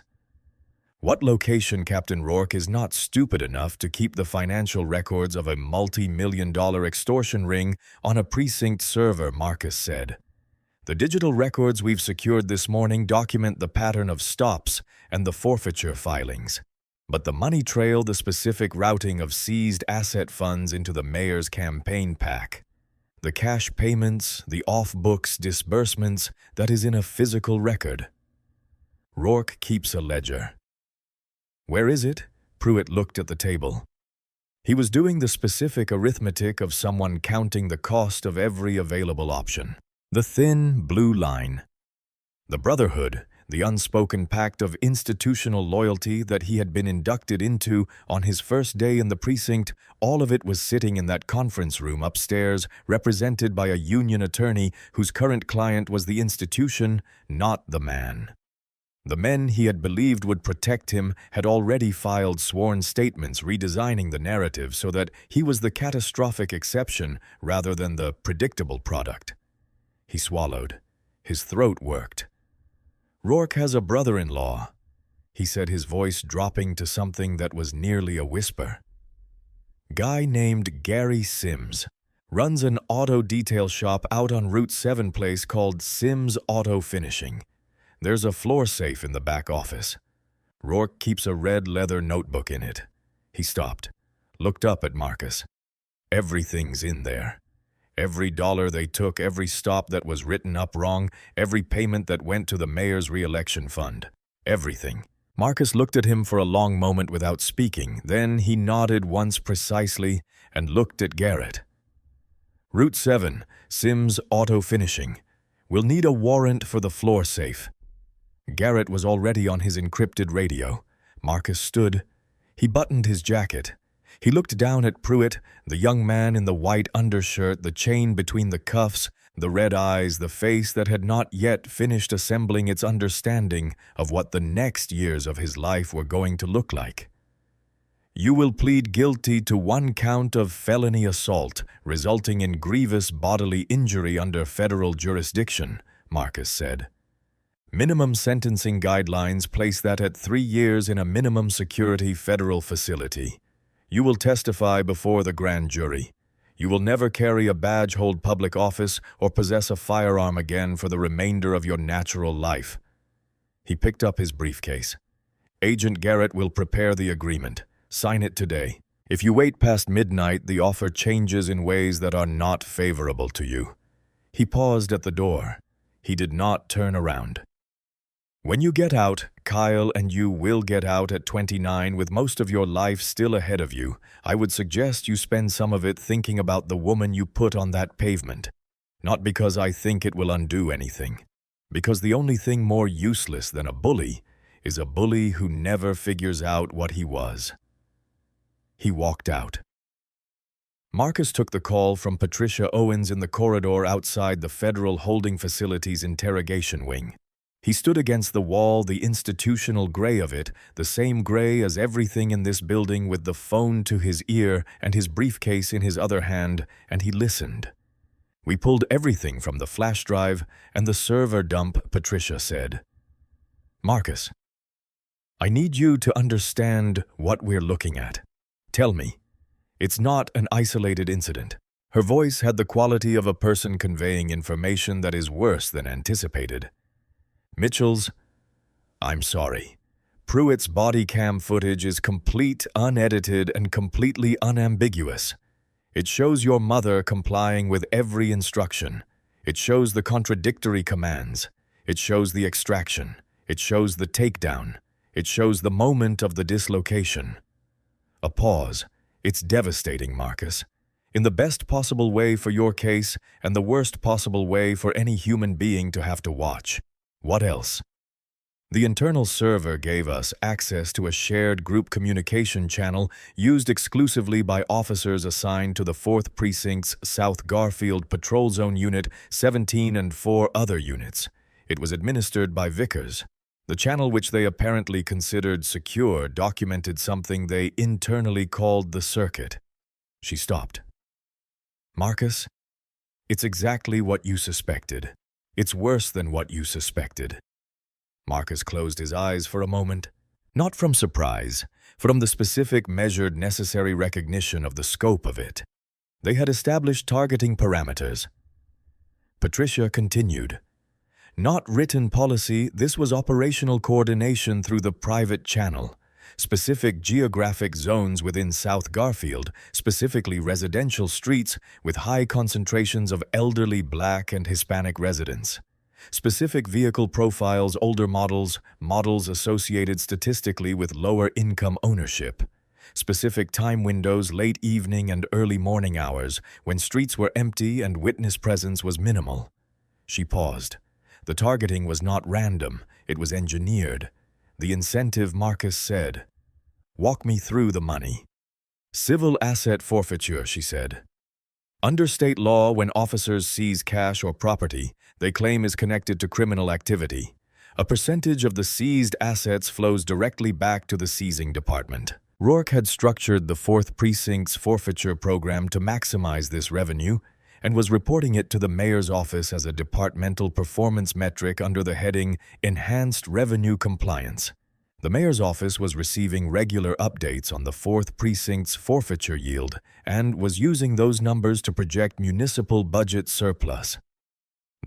Speaker 1: "What location?" Captain Rourke is not stupid enough to keep the financial records of a multi-million-dollar extortion ring on a precinct server, Marcus said. "The digital records we've secured this morning document the pattern of stops and the forfeiture filings. But the money trail, the specific routing of seized asset funds into the mayor's campaign pack, the cash payments, the off-books disbursements, that is in a physical record. Rourke keeps a ledger." Where is it? Pruitt looked at the table. He was doing the specific arithmetic of someone counting the cost of every available option. The thin blue line. The brotherhood, the unspoken pact of institutional loyalty that he had been inducted into on his first day in the precinct, all of it was sitting in that conference room upstairs, represented by a union attorney whose current client was the institution, not the man. The men he had believed would protect him had already filed sworn statements redesigning the narrative so that he was the catastrophic exception rather than the predictable product. He swallowed. His throat worked. "Rourke has a brother-in-law," he said, his voice dropping to something that was nearly a whisper. "Guy named Gary Sims. Runs an auto detail shop out on Route 7 place called Sims Auto Finishing. There's a floor safe in the back office. Rourke keeps a red leather notebook in it." He stopped, looked up at Marcus. "Everything's in there. Every dollar they took, every stop that was written up wrong, every payment that went to the mayor's re-election fund. Everything." Marcus looked at him for a long moment without speaking. Then he nodded once precisely and looked at Garrett. "Route 7, Sims Auto Finishing. We'll need a warrant for the floor safe." Garrett was already on his encrypted radio. Marcus stood. He buttoned his jacket. He looked down at Pruitt, the young man in the white undershirt, the chain between the cuffs, the red eyes, the face that had not yet finished assembling its understanding of what the next years of his life were going to look like. "You will plead guilty to 1 count of felony assault, resulting in grievous bodily injury under federal jurisdiction," Marcus said. "Minimum sentencing guidelines place that at 3 years in a minimum security federal facility. You will testify before the grand jury. You will never carry a badge, hold public office, or possess a firearm again for the remainder of your natural life." He picked up his briefcase. "Agent Garrett will prepare the agreement. Sign it today. If you wait past midnight, the offer changes in ways that are not favorable to you." He paused at the door. He did not turn around. "When you get out, Kyle and you will get out at 29 with most of your life still ahead of you. I would suggest you spend some of it thinking about the woman you put on that pavement. Not because I think it will undo anything. Because the only thing more useless than a bully is a bully who never figures out what he was." He walked out. Marcus took the call from Patricia Owens in the corridor outside the Federal Holding Facility's interrogation wing. He stood against the wall, the institutional gray of it, the same gray as everything in this building, with the phone to his ear and his briefcase in his other hand, and he listened. "We pulled everything from the flash drive and the server dump," Patricia said. "Marcus, I need you to understand what we're looking at. Tell me. It's not an isolated incident." Her voice had the quality of a person conveying information that is worse than anticipated. "Mitchell's, I'm sorry. Pruitt's body cam footage is complete, unedited, and completely unambiguous. It shows your mother complying with every instruction. It shows the contradictory commands. It shows the extraction. It shows the takedown. It shows the moment of the dislocation." A pause. "It's devastating, Marcus. In the best possible way for your case and the worst possible way for any human being to have to watch. What else?" The internal server gave us access to a shared group communication channel used exclusively by officers assigned to the Fourth Precinct's South Garfield Patrol Zone Unit 17 and 4 other units. It was administered by Vickers. The channel, which they apparently considered secure, documented something they internally called the circuit. She stopped. "Marcus, it's exactly what you suspected. It's worse than what you suspected." Marcus closed his eyes for a moment, not from surprise, from the specific, measured, necessary recognition of the scope of it. They had established targeting parameters. Patricia continued. "Not written policy, this was operational coordination through the private channel. Specific geographic zones within South Garfield, specifically residential streets with high concentrations of elderly Black and Hispanic residents. Specific vehicle profiles, older models, models associated statistically with lower income ownership. Specific time windows, late evening and early morning hours, when streets were empty and witness presence was minimal. She paused. The targeting was not random, it was engineered. The incentive, Marcus said. Walk me through the money. Civil asset forfeiture, she said. Under state law, when officers seize cash or property they claim is connected to criminal activity, a percentage of the seized assets flows directly back to the seizing department. Rourke had structured the Fourth Precinct's forfeiture program to maximize this revenue and was reporting it to the mayor's office as a departmental performance metric under the heading Enhanced Revenue Compliance. The mayor's office was receiving regular updates on the Fourth Precinct's forfeiture yield and was using those numbers to project municipal budget surplus.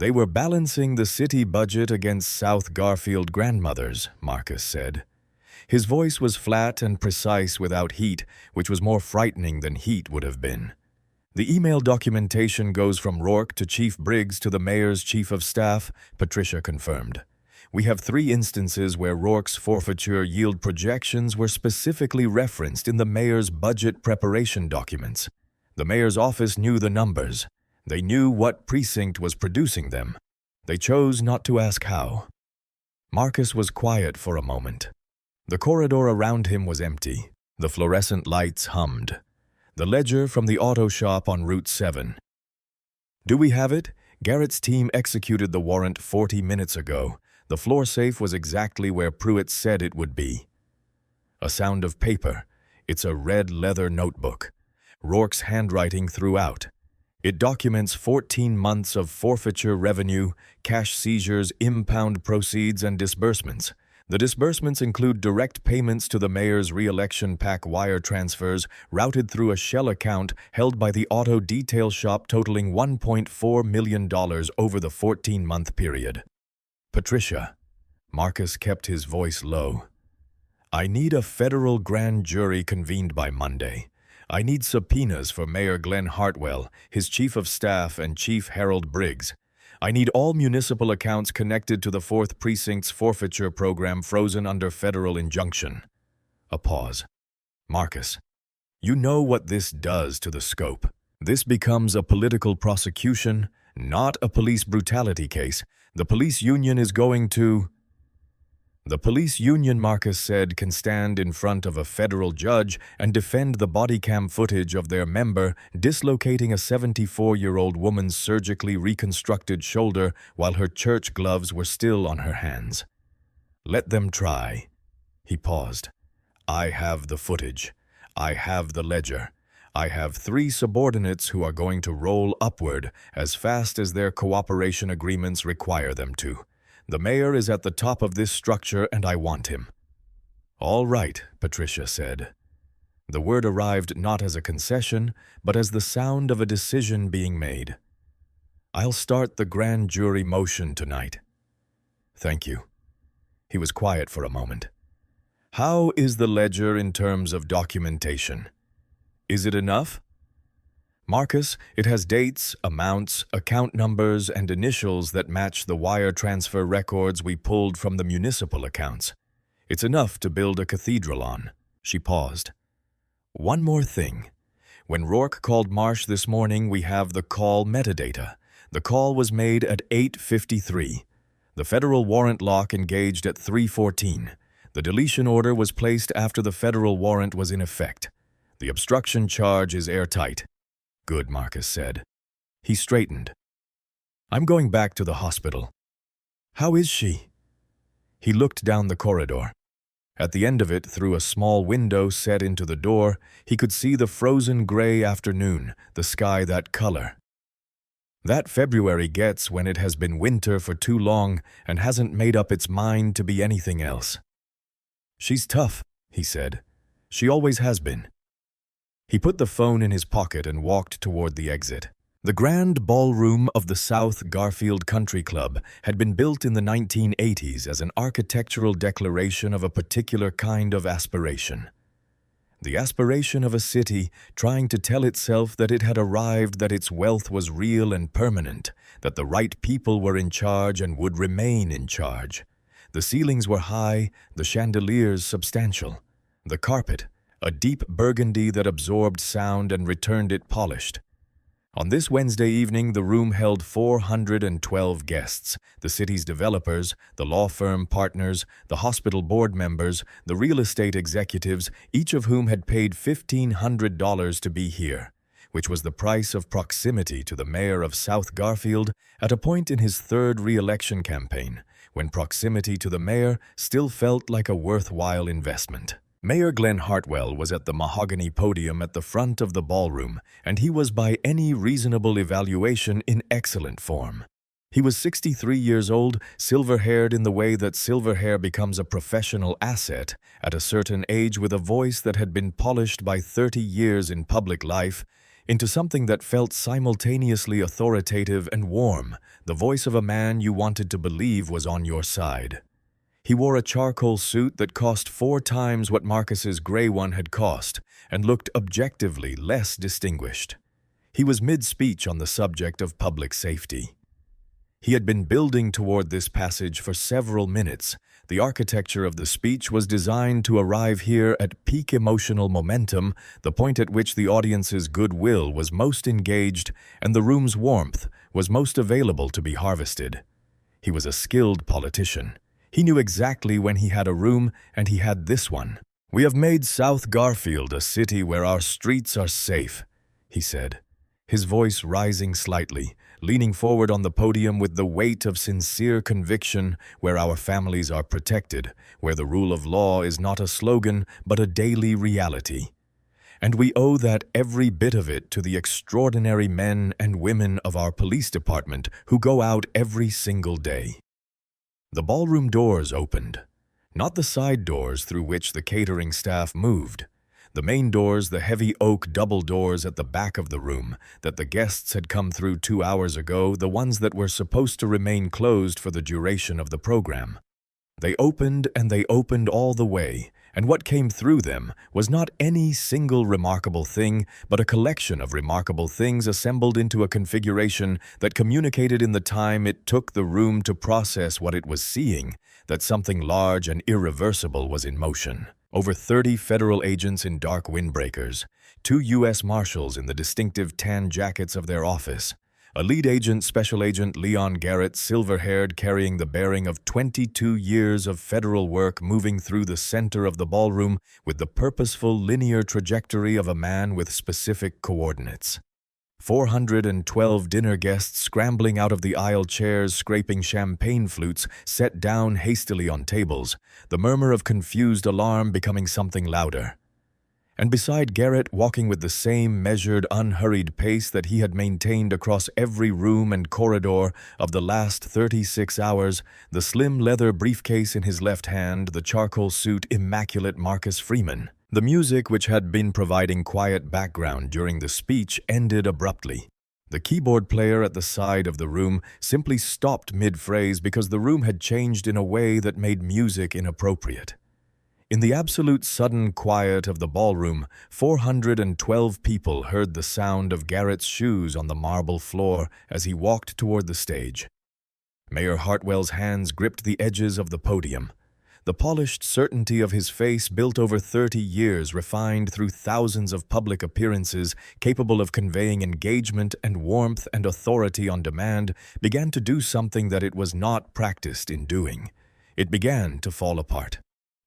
Speaker 1: They were balancing the city budget against South Garfield grandmothers, Marcus said. His voice was flat and precise without heat, which was more frightening than heat would have been. The email documentation goes from Rourke to Chief Briggs to the mayor's chief of staff, Patricia confirmed. We have 3 instances where Rourke's forfeiture yield projections were specifically referenced in the mayor's budget preparation documents. The mayor's office knew the numbers. They knew what precinct was producing them. They chose not to ask how. Marcus was quiet for a moment. The corridor around him was empty. The fluorescent lights hummed. The ledger from the auto shop on Route 7. Do we have it? Garrett's team executed the warrant 40 minutes ago. The floor safe was exactly where Pruitt said it would be. A sound of paper. It's a red leather notebook. Rourke's handwriting throughout. It documents 14 months of forfeiture revenue, cash seizures, impound proceeds, and disbursements. The disbursements include direct payments to the mayor's re-election PAC wire transfers routed through a shell account held by the auto detail shop totaling $1.4 million over the 14-month period. Patricia. Marcus kept his voice low. I need a federal grand jury convened by Monday. I need subpoenas for Mayor Glenn Hartwell, his chief of staff, and Chief Harold Briggs. I need all municipal accounts connected to the Fourth Precinct's forfeiture program frozen under federal injunction. A pause. Marcus, you know what this does to the scope. This becomes a political prosecution, not a police brutality case. The police union is going to... The police union, Marcus said, can stand in front of a federal judge and defend the body cam footage of their member dislocating a 74-year-old woman's surgically reconstructed shoulder while her church gloves were still on her hands. Let them try. He paused. I have the footage. I have the ledger. I have 3 subordinates who are going to roll upward as fast as their cooperation agreements require them to. The mayor is at the top of this structure and I want him. All right, Patricia said. The word arrived not as a concession, but as the sound of a decision being made. I'll start the grand jury motion tonight. Thank you. He was quiet for a moment. How is the ledger in terms of documentation? Is it enough? Marcus, it has dates, amounts, account numbers, and initials that match the wire transfer records we pulled from the municipal accounts. It's enough to build a cathedral on. She paused. One more thing. When Rourke called Marsh this morning, we have the call metadata. The call was made at 8:53. The federal warrant lock engaged at 3:14. The deletion order was placed after the federal warrant was in effect. The obstruction charge is airtight. Good, Marcus said. He straightened. I'm going back to the hospital. How is she? He looked down the corridor. At the end of it, through a small window set into the door, he could see the frozen gray afternoon, the sky that color. That February gets when it has been winter for too long and hasn't made up its mind to be anything else. She's tough, he said. She always has been. He put the phone in his pocket and walked toward the exit. The grand ballroom of the South Garfield Country Club had been built in the 1980s as an architectural declaration of a particular kind of aspiration. The aspiration of a city trying to tell itself that it had arrived, that its wealth was real and permanent, that the right people were in charge and would remain in charge. The ceilings were high, the chandeliers substantial. The carpet, a deep burgundy that absorbed sound and returned it polished. On this Wednesday evening, the room held 412 guests, the city's developers, the law firm partners, the hospital board members, the real estate executives, each of whom had paid $1,500 to be here, which was the price of proximity to the mayor of South Garfield at a point in his third re-election campaign, when proximity to the mayor still felt like a worthwhile investment. Mayor Glenn Hartwell was at the mahogany podium at the front of the ballroom, and he was by any reasonable evaluation in excellent form. He was 63 years old, silver-haired in the way that silver hair becomes a professional asset at a certain age, with a voice that had been polished by 30 years in public life into something that felt simultaneously authoritative and warm, the voice of a man you wanted to believe was on your side. He wore a charcoal suit that cost 4 times what Marcus's gray one had cost and looked objectively less distinguished. He was mid-speech on the subject of public safety. He had been building toward this passage for several minutes. The architecture of the speech was designed to arrive here at peak emotional momentum, the point at which the audience's goodwill was most engaged and the room's warmth was most available to be harvested. He was a skilled politician. He knew exactly when he had a room, and he had this one. "We have made South Garfield a city where our streets are safe," he said, his voice rising slightly, leaning forward on the podium with the weight of sincere conviction, "where our families are protected, where the rule of law is not a slogan but a daily reality. And we owe that every bit of it to the extraordinary men and women of our police department who go out every single day." The ballroom doors opened, not the side doors through which the catering staff moved. The main doors, the heavy oak double doors at the back of the room that the guests had come through 2 hours ago, the ones that were supposed to remain closed for the duration of the program. They opened, and they opened all the way, and what came through them was not any single remarkable thing, but a collection of remarkable things assembled into a configuration that communicated in the time it took the room to process what it was seeing, that something large and irreversible was in motion. Over 30 federal agents in dark windbreakers, 2 U.S. Marshals in the distinctive tan jackets of their office, a lead agent, Special Agent Leon Garrett, silver-haired, carrying the bearing of 22 years of federal work, moving through the center of the ballroom with the purposeful linear trajectory of a man with specific coordinates. 412 dinner guests scrambling out of the aisle chairs, scraping champagne flutes set down hastily on tables, the murmur of confused alarm becoming something louder. And beside Garrett, walking with the same measured, unhurried pace that he had maintained across every room and corridor of the last 36 hours, the slim leather briefcase in his left hand, the charcoal suit, immaculate Marcus Freeman. The music, which had been providing quiet background during the speech, ended abruptly. The keyboard player at the side of the room simply stopped mid-phrase because the room had changed in a way that made music inappropriate. In the absolute sudden quiet of the ballroom, 412 people heard the sound of Garrett's shoes on the marble floor as he walked toward the stage. Mayor Hartwell's hands gripped the edges of the podium. The polished certainty of his face, built over 30 years, refined through thousands of public appearances, capable of conveying engagement and warmth and authority on demand, began to do something that it was not practiced in doing. It began to fall apart.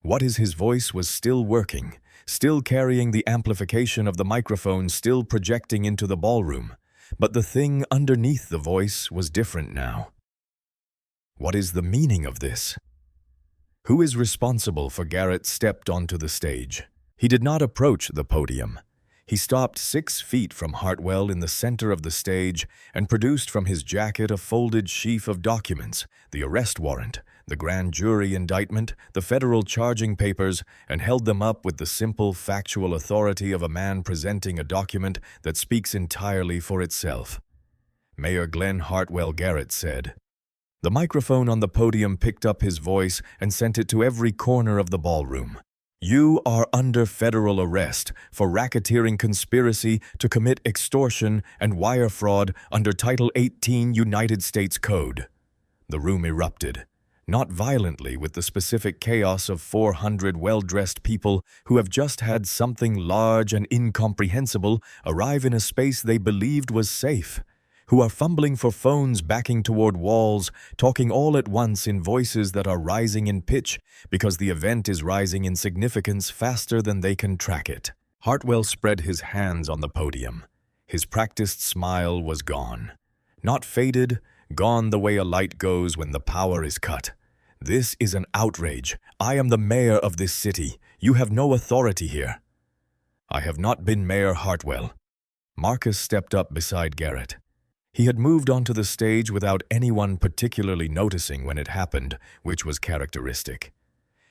Speaker 1: What is his voice was still working, still carrying the amplification of the microphone, still projecting into the ballroom. But the thing underneath the voice was different now. What is the meaning of this? Who is responsible for Garrett stepped onto the stage? He did not approach the podium. He stopped 6 feet from Hartwell in the center of the stage and produced from his jacket a folded sheaf of documents, the arrest warrant, the grand jury indictment, the federal charging papers, and held them up with the simple, factual authority of a man presenting a document that speaks entirely for itself. Mayor Glenn Hartwell Garrett said. The microphone on the podium picked up his voice and sent it to every corner of the ballroom. You are under federal arrest for racketeering conspiracy to commit extortion and wire fraud under Title 18 United States Code. The room erupted, not violently with the specific chaos of 400 well-dressed people who have just had something large and incomprehensible arrive in a space they believed was safe, who are fumbling for phones backing toward walls, talking all at once in voices that are rising in pitch because the event is rising in significance faster than they can track it. Hartwell spread his hands on the podium. His practiced smile was gone. Not faded, gone the way a light goes when the power is cut. This is an outrage. I am the mayor of this city. You have no authority here. I have not been Mayor Hartwell. Marcus stepped up beside Garrett. He had moved onto the stage without anyone particularly noticing when it happened, which was characteristic.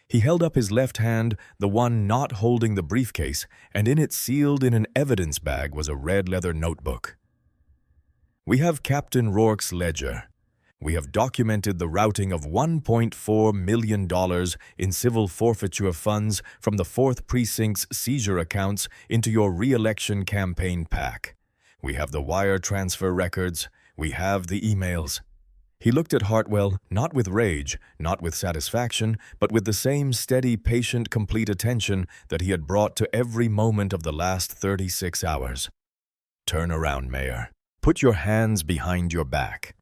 Speaker 1: He held up his left hand, the one not holding the briefcase, and in it, sealed in an evidence bag, was a red leather notebook. We have Captain Rourke's ledger. We have documented the routing of $1.4 million in civil forfeiture funds from the Fourth Precinct's seizure accounts into your re-election campaign PAC. We have the wire transfer records. We have the emails. He looked at Hartwell, not with rage, not with satisfaction, but with the same steady, patient, complete attention that he had brought to every moment of the last 36 hours. Turn around, Mayor. Put your hands behind your back.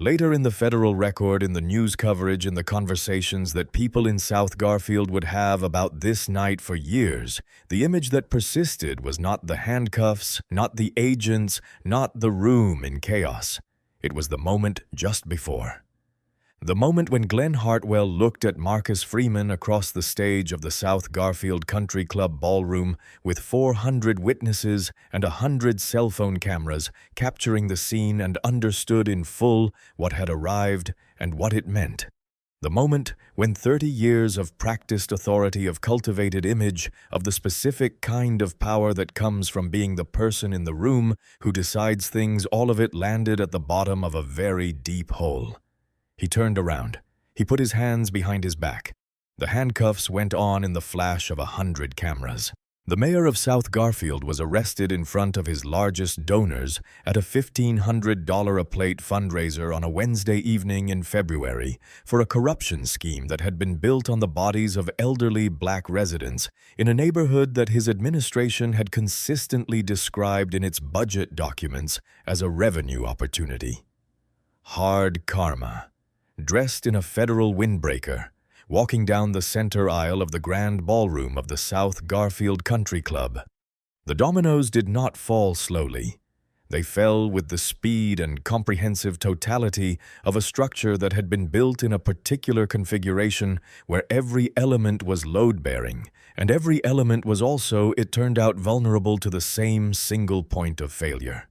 Speaker 1: Later in the federal record, in the news coverage, in the conversations that people in South Garfield would have about this night for years, the image that persisted was not the handcuffs, not the agents, not the room in chaos. It was the moment just before. The moment when Glenn Hartwell looked at Marcus Freeman across the stage of the South Garfield Country Club ballroom with 400 witnesses and 100 cell phone cameras capturing the scene, and understood in full what had arrived and what it meant. The moment when 30 years of practiced authority, of cultivated image, of the specific kind of power that comes from being the person in the room who decides things, all of it landed at the bottom of a very deep hole. He turned around. He put his hands behind his back. The handcuffs went on in the flash of 100 cameras. The mayor of South Garfield was arrested in front of his largest donors at a $1,500 a plate fundraiser on a Wednesday evening in February for a corruption scheme that had been built on the bodies of elderly black residents in a neighborhood that his administration had consistently described in its budget documents as a revenue opportunity. Hard karma. Dressed in a federal windbreaker, walking down the center aisle of the grand ballroom of the South Garfield Country Club. The dominoes did not fall slowly. They fell with the speed and comprehensive totality of a structure that had been built in a particular configuration where every element was load-bearing, and every element was also, it turned out, vulnerable to the same single point of failure.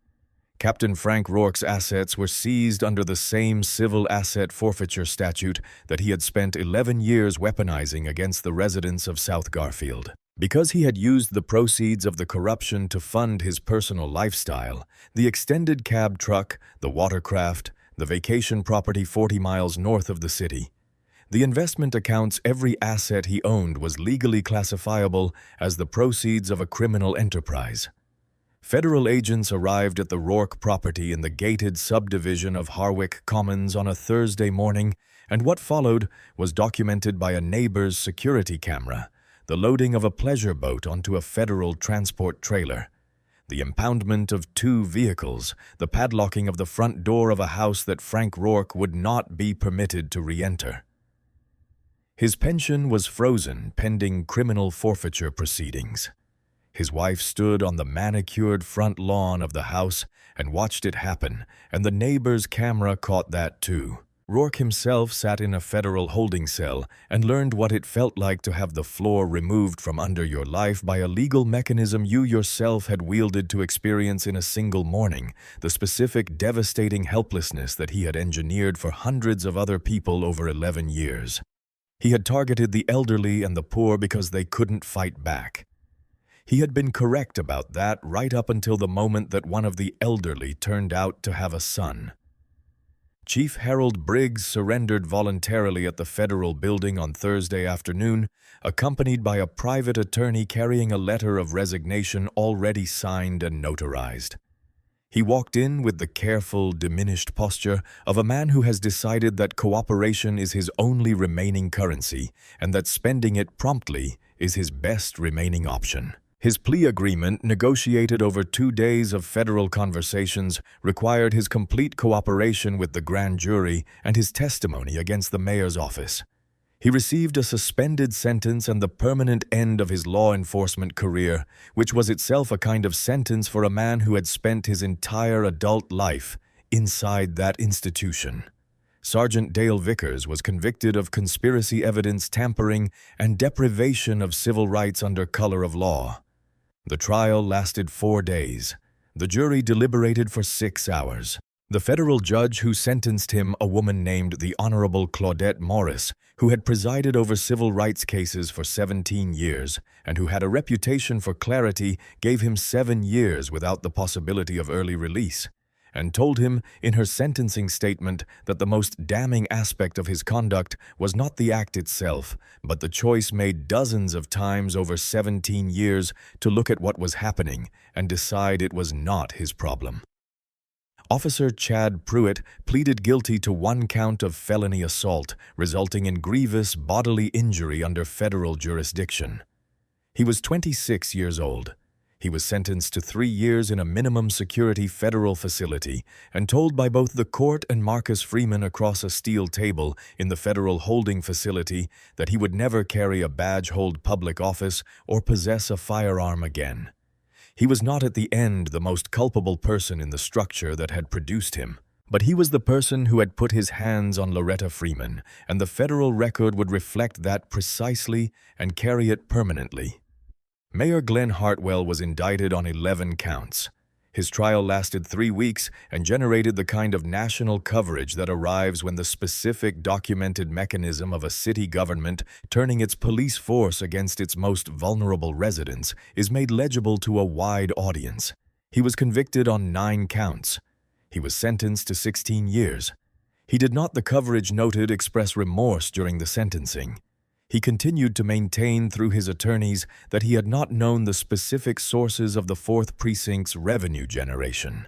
Speaker 1: Captain Frank Rourke's assets were seized under the same civil asset forfeiture statute that he had spent 11 years weaponizing against the residents of South Garfield. Because he had used the proceeds of the corruption to fund his personal lifestyle, the extended cab truck, the watercraft, the vacation property 40 miles north of the city, the investment accounts, every asset he owned was legally classifiable as the proceeds of a criminal enterprise. Federal agents arrived at the Rourke property in the gated subdivision of Harwick Commons on a Thursday morning, and what followed was documented by a neighbor's security camera: the loading of a pleasure boat onto a federal transport trailer, the impoundment of 2 vehicles, the padlocking of the front door of a house that Frank Rourke would not be permitted to re-enter. His pension was frozen pending criminal forfeiture proceedings. His wife stood on the manicured front lawn of the house and watched it happen, and the neighbor's camera caught that too. Rourke himself sat in a federal holding cell and learned what it felt like to have the floor removed from under your life by a legal mechanism you yourself had wielded to experience in a single morning, the specific devastating helplessness that he had engineered for hundreds of other people over 11 years. He had targeted the elderly and the poor because they couldn't fight back. He had been correct about that right up until the moment that one of the elderly turned out to have a son. Chief Harold Briggs surrendered voluntarily at the federal building on Thursday afternoon, accompanied by a private attorney carrying a letter of resignation already signed and notarized. He walked in with the careful, diminished posture of a man who has decided that cooperation is his only remaining currency and that spending it promptly is his best remaining option. His plea agreement, negotiated over 2 days of federal conversations, required his complete cooperation with the grand jury and his testimony against the mayor's office. He received a suspended sentence and the permanent end of his law enforcement career, which was itself a kind of sentence for a man who had spent his entire adult life inside that institution. Sergeant Dale Vickers was convicted of conspiracy evidence tampering and deprivation of civil rights under color of law. The trial lasted 4 days. The jury deliberated for 6 hours. The federal judge who sentenced him, a woman named the Honorable Claudette Morris, who had presided over civil rights cases for 17 years and who had a reputation for clarity, gave him 7 years without the possibility of early release, and told him in her sentencing statement that the most damning aspect of his conduct was not the act itself, but the choice made dozens of times over 17 years to look at what was happening and decide it was not his problem. Officer Chad Pruitt pleaded guilty to 1 count of felony assault, resulting in grievous bodily injury under federal jurisdiction. He was 26 years old. He was sentenced to 3 years in a minimum security federal facility and told by both the court and Marcus Freeman across a steel table in the federal holding facility that he would never carry a badge-hold public office or possess a firearm again. He was not at the end the most culpable person in the structure that had produced him, but he was the person who had put his hands on Loretta Freeman, and the federal record would reflect that precisely and carry it permanently. Mayor Glenn Hartwell was indicted on 11 counts. His trial lasted 3 weeks and generated the kind of national coverage that arrives when the specific documented mechanism of a city government turning its police force against its most vulnerable residents is made legible to a wide audience. He was convicted on 9 counts. He was sentenced to 16 years. He did not, the coverage noted, express remorse during the sentencing. He continued to maintain through his attorneys that he had not known the specific sources of the Fourth Precinct's revenue generation.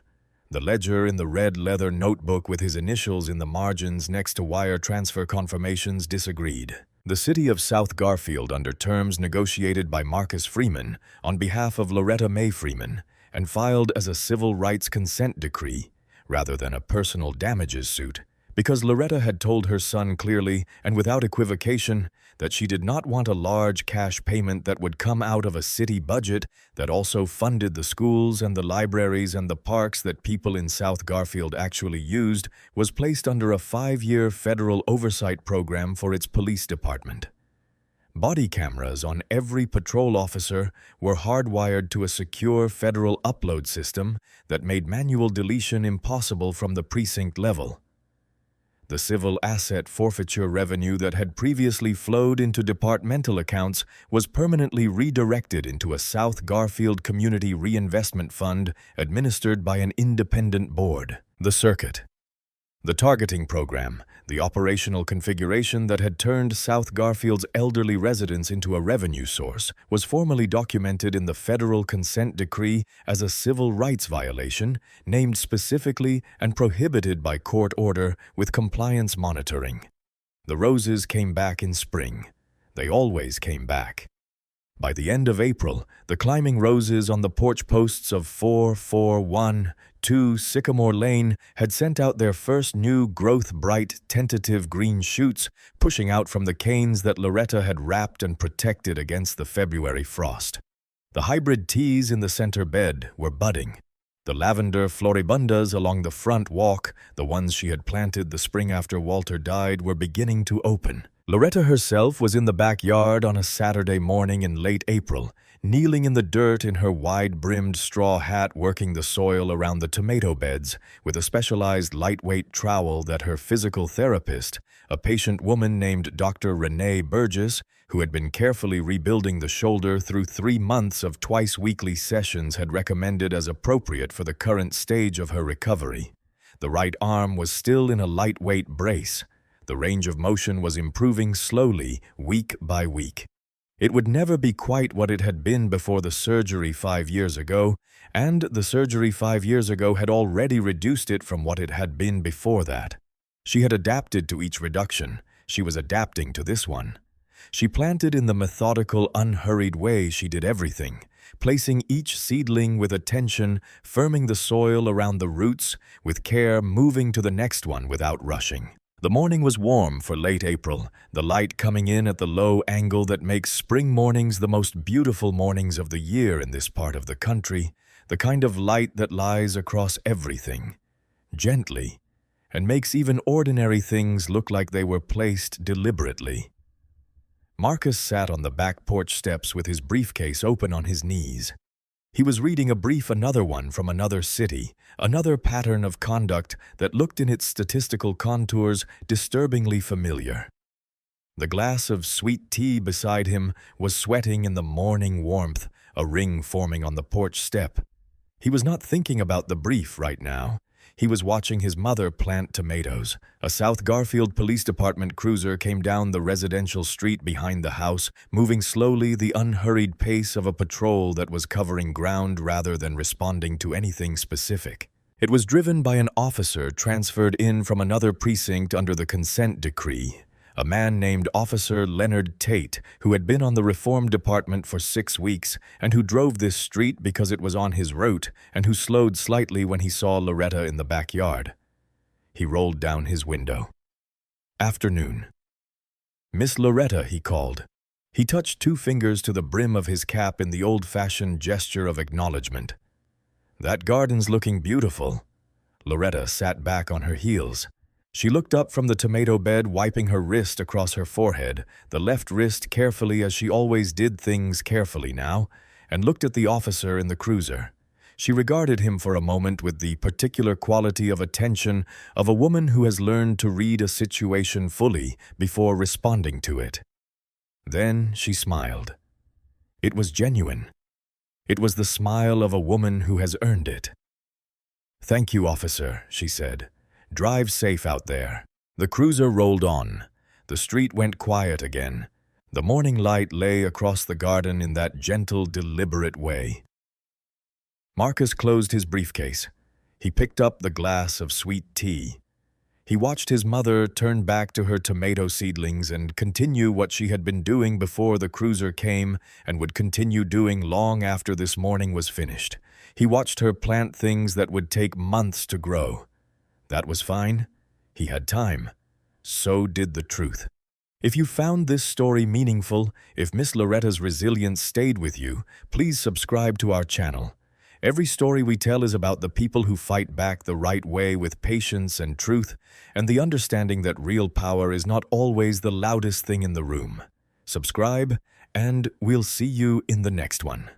Speaker 1: The ledger in the red leather notebook with his initials in the margins next to wire transfer confirmations disagreed. The city of South Garfield, under terms negotiated by Marcus Freeman on behalf of Loretta Mae Freeman and filed as a civil rights consent decree rather than a personal damages suit, because Loretta had told her son clearly and without equivocation that she did not want a large cash payment that would come out of a city budget that also funded the schools and the libraries and the parks that people in South Garfield actually used, was placed under a 5-year federal oversight program for its police department. Body cameras on every patrol officer were hardwired to a secure federal upload system that made manual deletion impossible from the precinct level. The civil asset forfeiture revenue that had previously flowed into departmental accounts was permanently redirected into a South Garfield Community Reinvestment Fund administered by an independent board. The circuit. The targeting program, the operational configuration that had turned South Garfield's elderly residents into a revenue source, was formally documented in the federal consent decree as a civil rights violation, named specifically and prohibited by court order with compliance monitoring. The roses came back in spring. They always came back. By the end of April, the climbing roses on the porch posts of 4412 Sycamore Lane had sent out their first new growth-bright, tentative green shoots, pushing out from the canes that Loretta had wrapped and protected against the February frost. The hybrid teas in the center bed were budding. The lavender floribundas along the front walk, the ones she had planted the spring after Walter died, were beginning to open. Loretta herself was in the backyard on a Saturday morning in late April, kneeling in the dirt in her wide-brimmed straw hat, working the soil around the tomato beds with a specialized lightweight trowel that her physical therapist, a patient woman named Dr. Renee Burgess, who had been carefully rebuilding the shoulder through 3 months of twice-weekly sessions, had recommended as appropriate for the current stage of her recovery. The right arm was still in a lightweight brace. The range of motion was improving slowly, week by week. It would never be quite what it had been before the surgery 5 years ago, and the surgery 5 years ago had already reduced it from what it had been before that. She had adapted to each reduction. She was adapting to this one. She planted in the methodical, unhurried way she did everything, placing each seedling with attention, firming the soil around the roots, with care moving to the next one without rushing. The morning was warm for late April, the light coming in at the low angle that makes spring mornings the most beautiful mornings of the year in this part of the country, the kind of light that lies across everything, gently, and makes even ordinary things look like they were placed deliberately. Marcus sat on the back porch steps with his briefcase open on his knees. He was reading a brief another one from another city, another pattern of conduct that looked in its statistical contours disturbingly familiar. The glass of sweet tea beside him was sweating in the morning warmth, a ring forming on the porch step. He was not thinking about the brief right now. He was watching his mother plant tomatoes. A South Garfield Police Department cruiser came down the residential street behind the house, moving slowly, the unhurried pace of a patrol that was covering ground rather than responding to anything specific. It was driven by an officer transferred in from another precinct under the consent decree, a man named Officer Leonard Tate, who had been on the Reform Department for 6 weeks and who drove this street because it was on his route and who slowed slightly when he saw Loretta in the backyard. He rolled down his window. "Afternoon." "Miss Loretta," he called. He touched 2 fingers to the brim of his cap in the old-fashioned gesture of acknowledgement. "That garden's looking beautiful." Loretta sat back on her heels. She looked up from the tomato bed, wiping her wrist across her forehead, the left wrist carefully as she always did things carefully now, and looked at the officer in the cruiser. She regarded him for a moment with the particular quality of attention of a woman who has learned to read a situation fully before responding to it. Then she smiled. It was genuine. It was the smile of a woman who has earned it. "Thank you, officer," she said. "Drive safe out there." The cruiser rolled on. The street went quiet again. The morning light lay across the garden in that gentle, deliberate way. Marcus closed his briefcase. He picked up the glass of sweet tea. He watched his mother turn back to her tomato seedlings and continue what she had been doing before the cruiser came and would continue doing long after this morning was finished. He watched her plant things that would take months to grow. That was fine. He had time. So did the truth. If you found this story meaningful, if Miss Loretta's resilience stayed with you, please subscribe to our channel. Every story we tell is about the people who fight back the right way with patience and truth, and the understanding that real power is not always the loudest thing in the room. Subscribe, and we'll see you in the next one.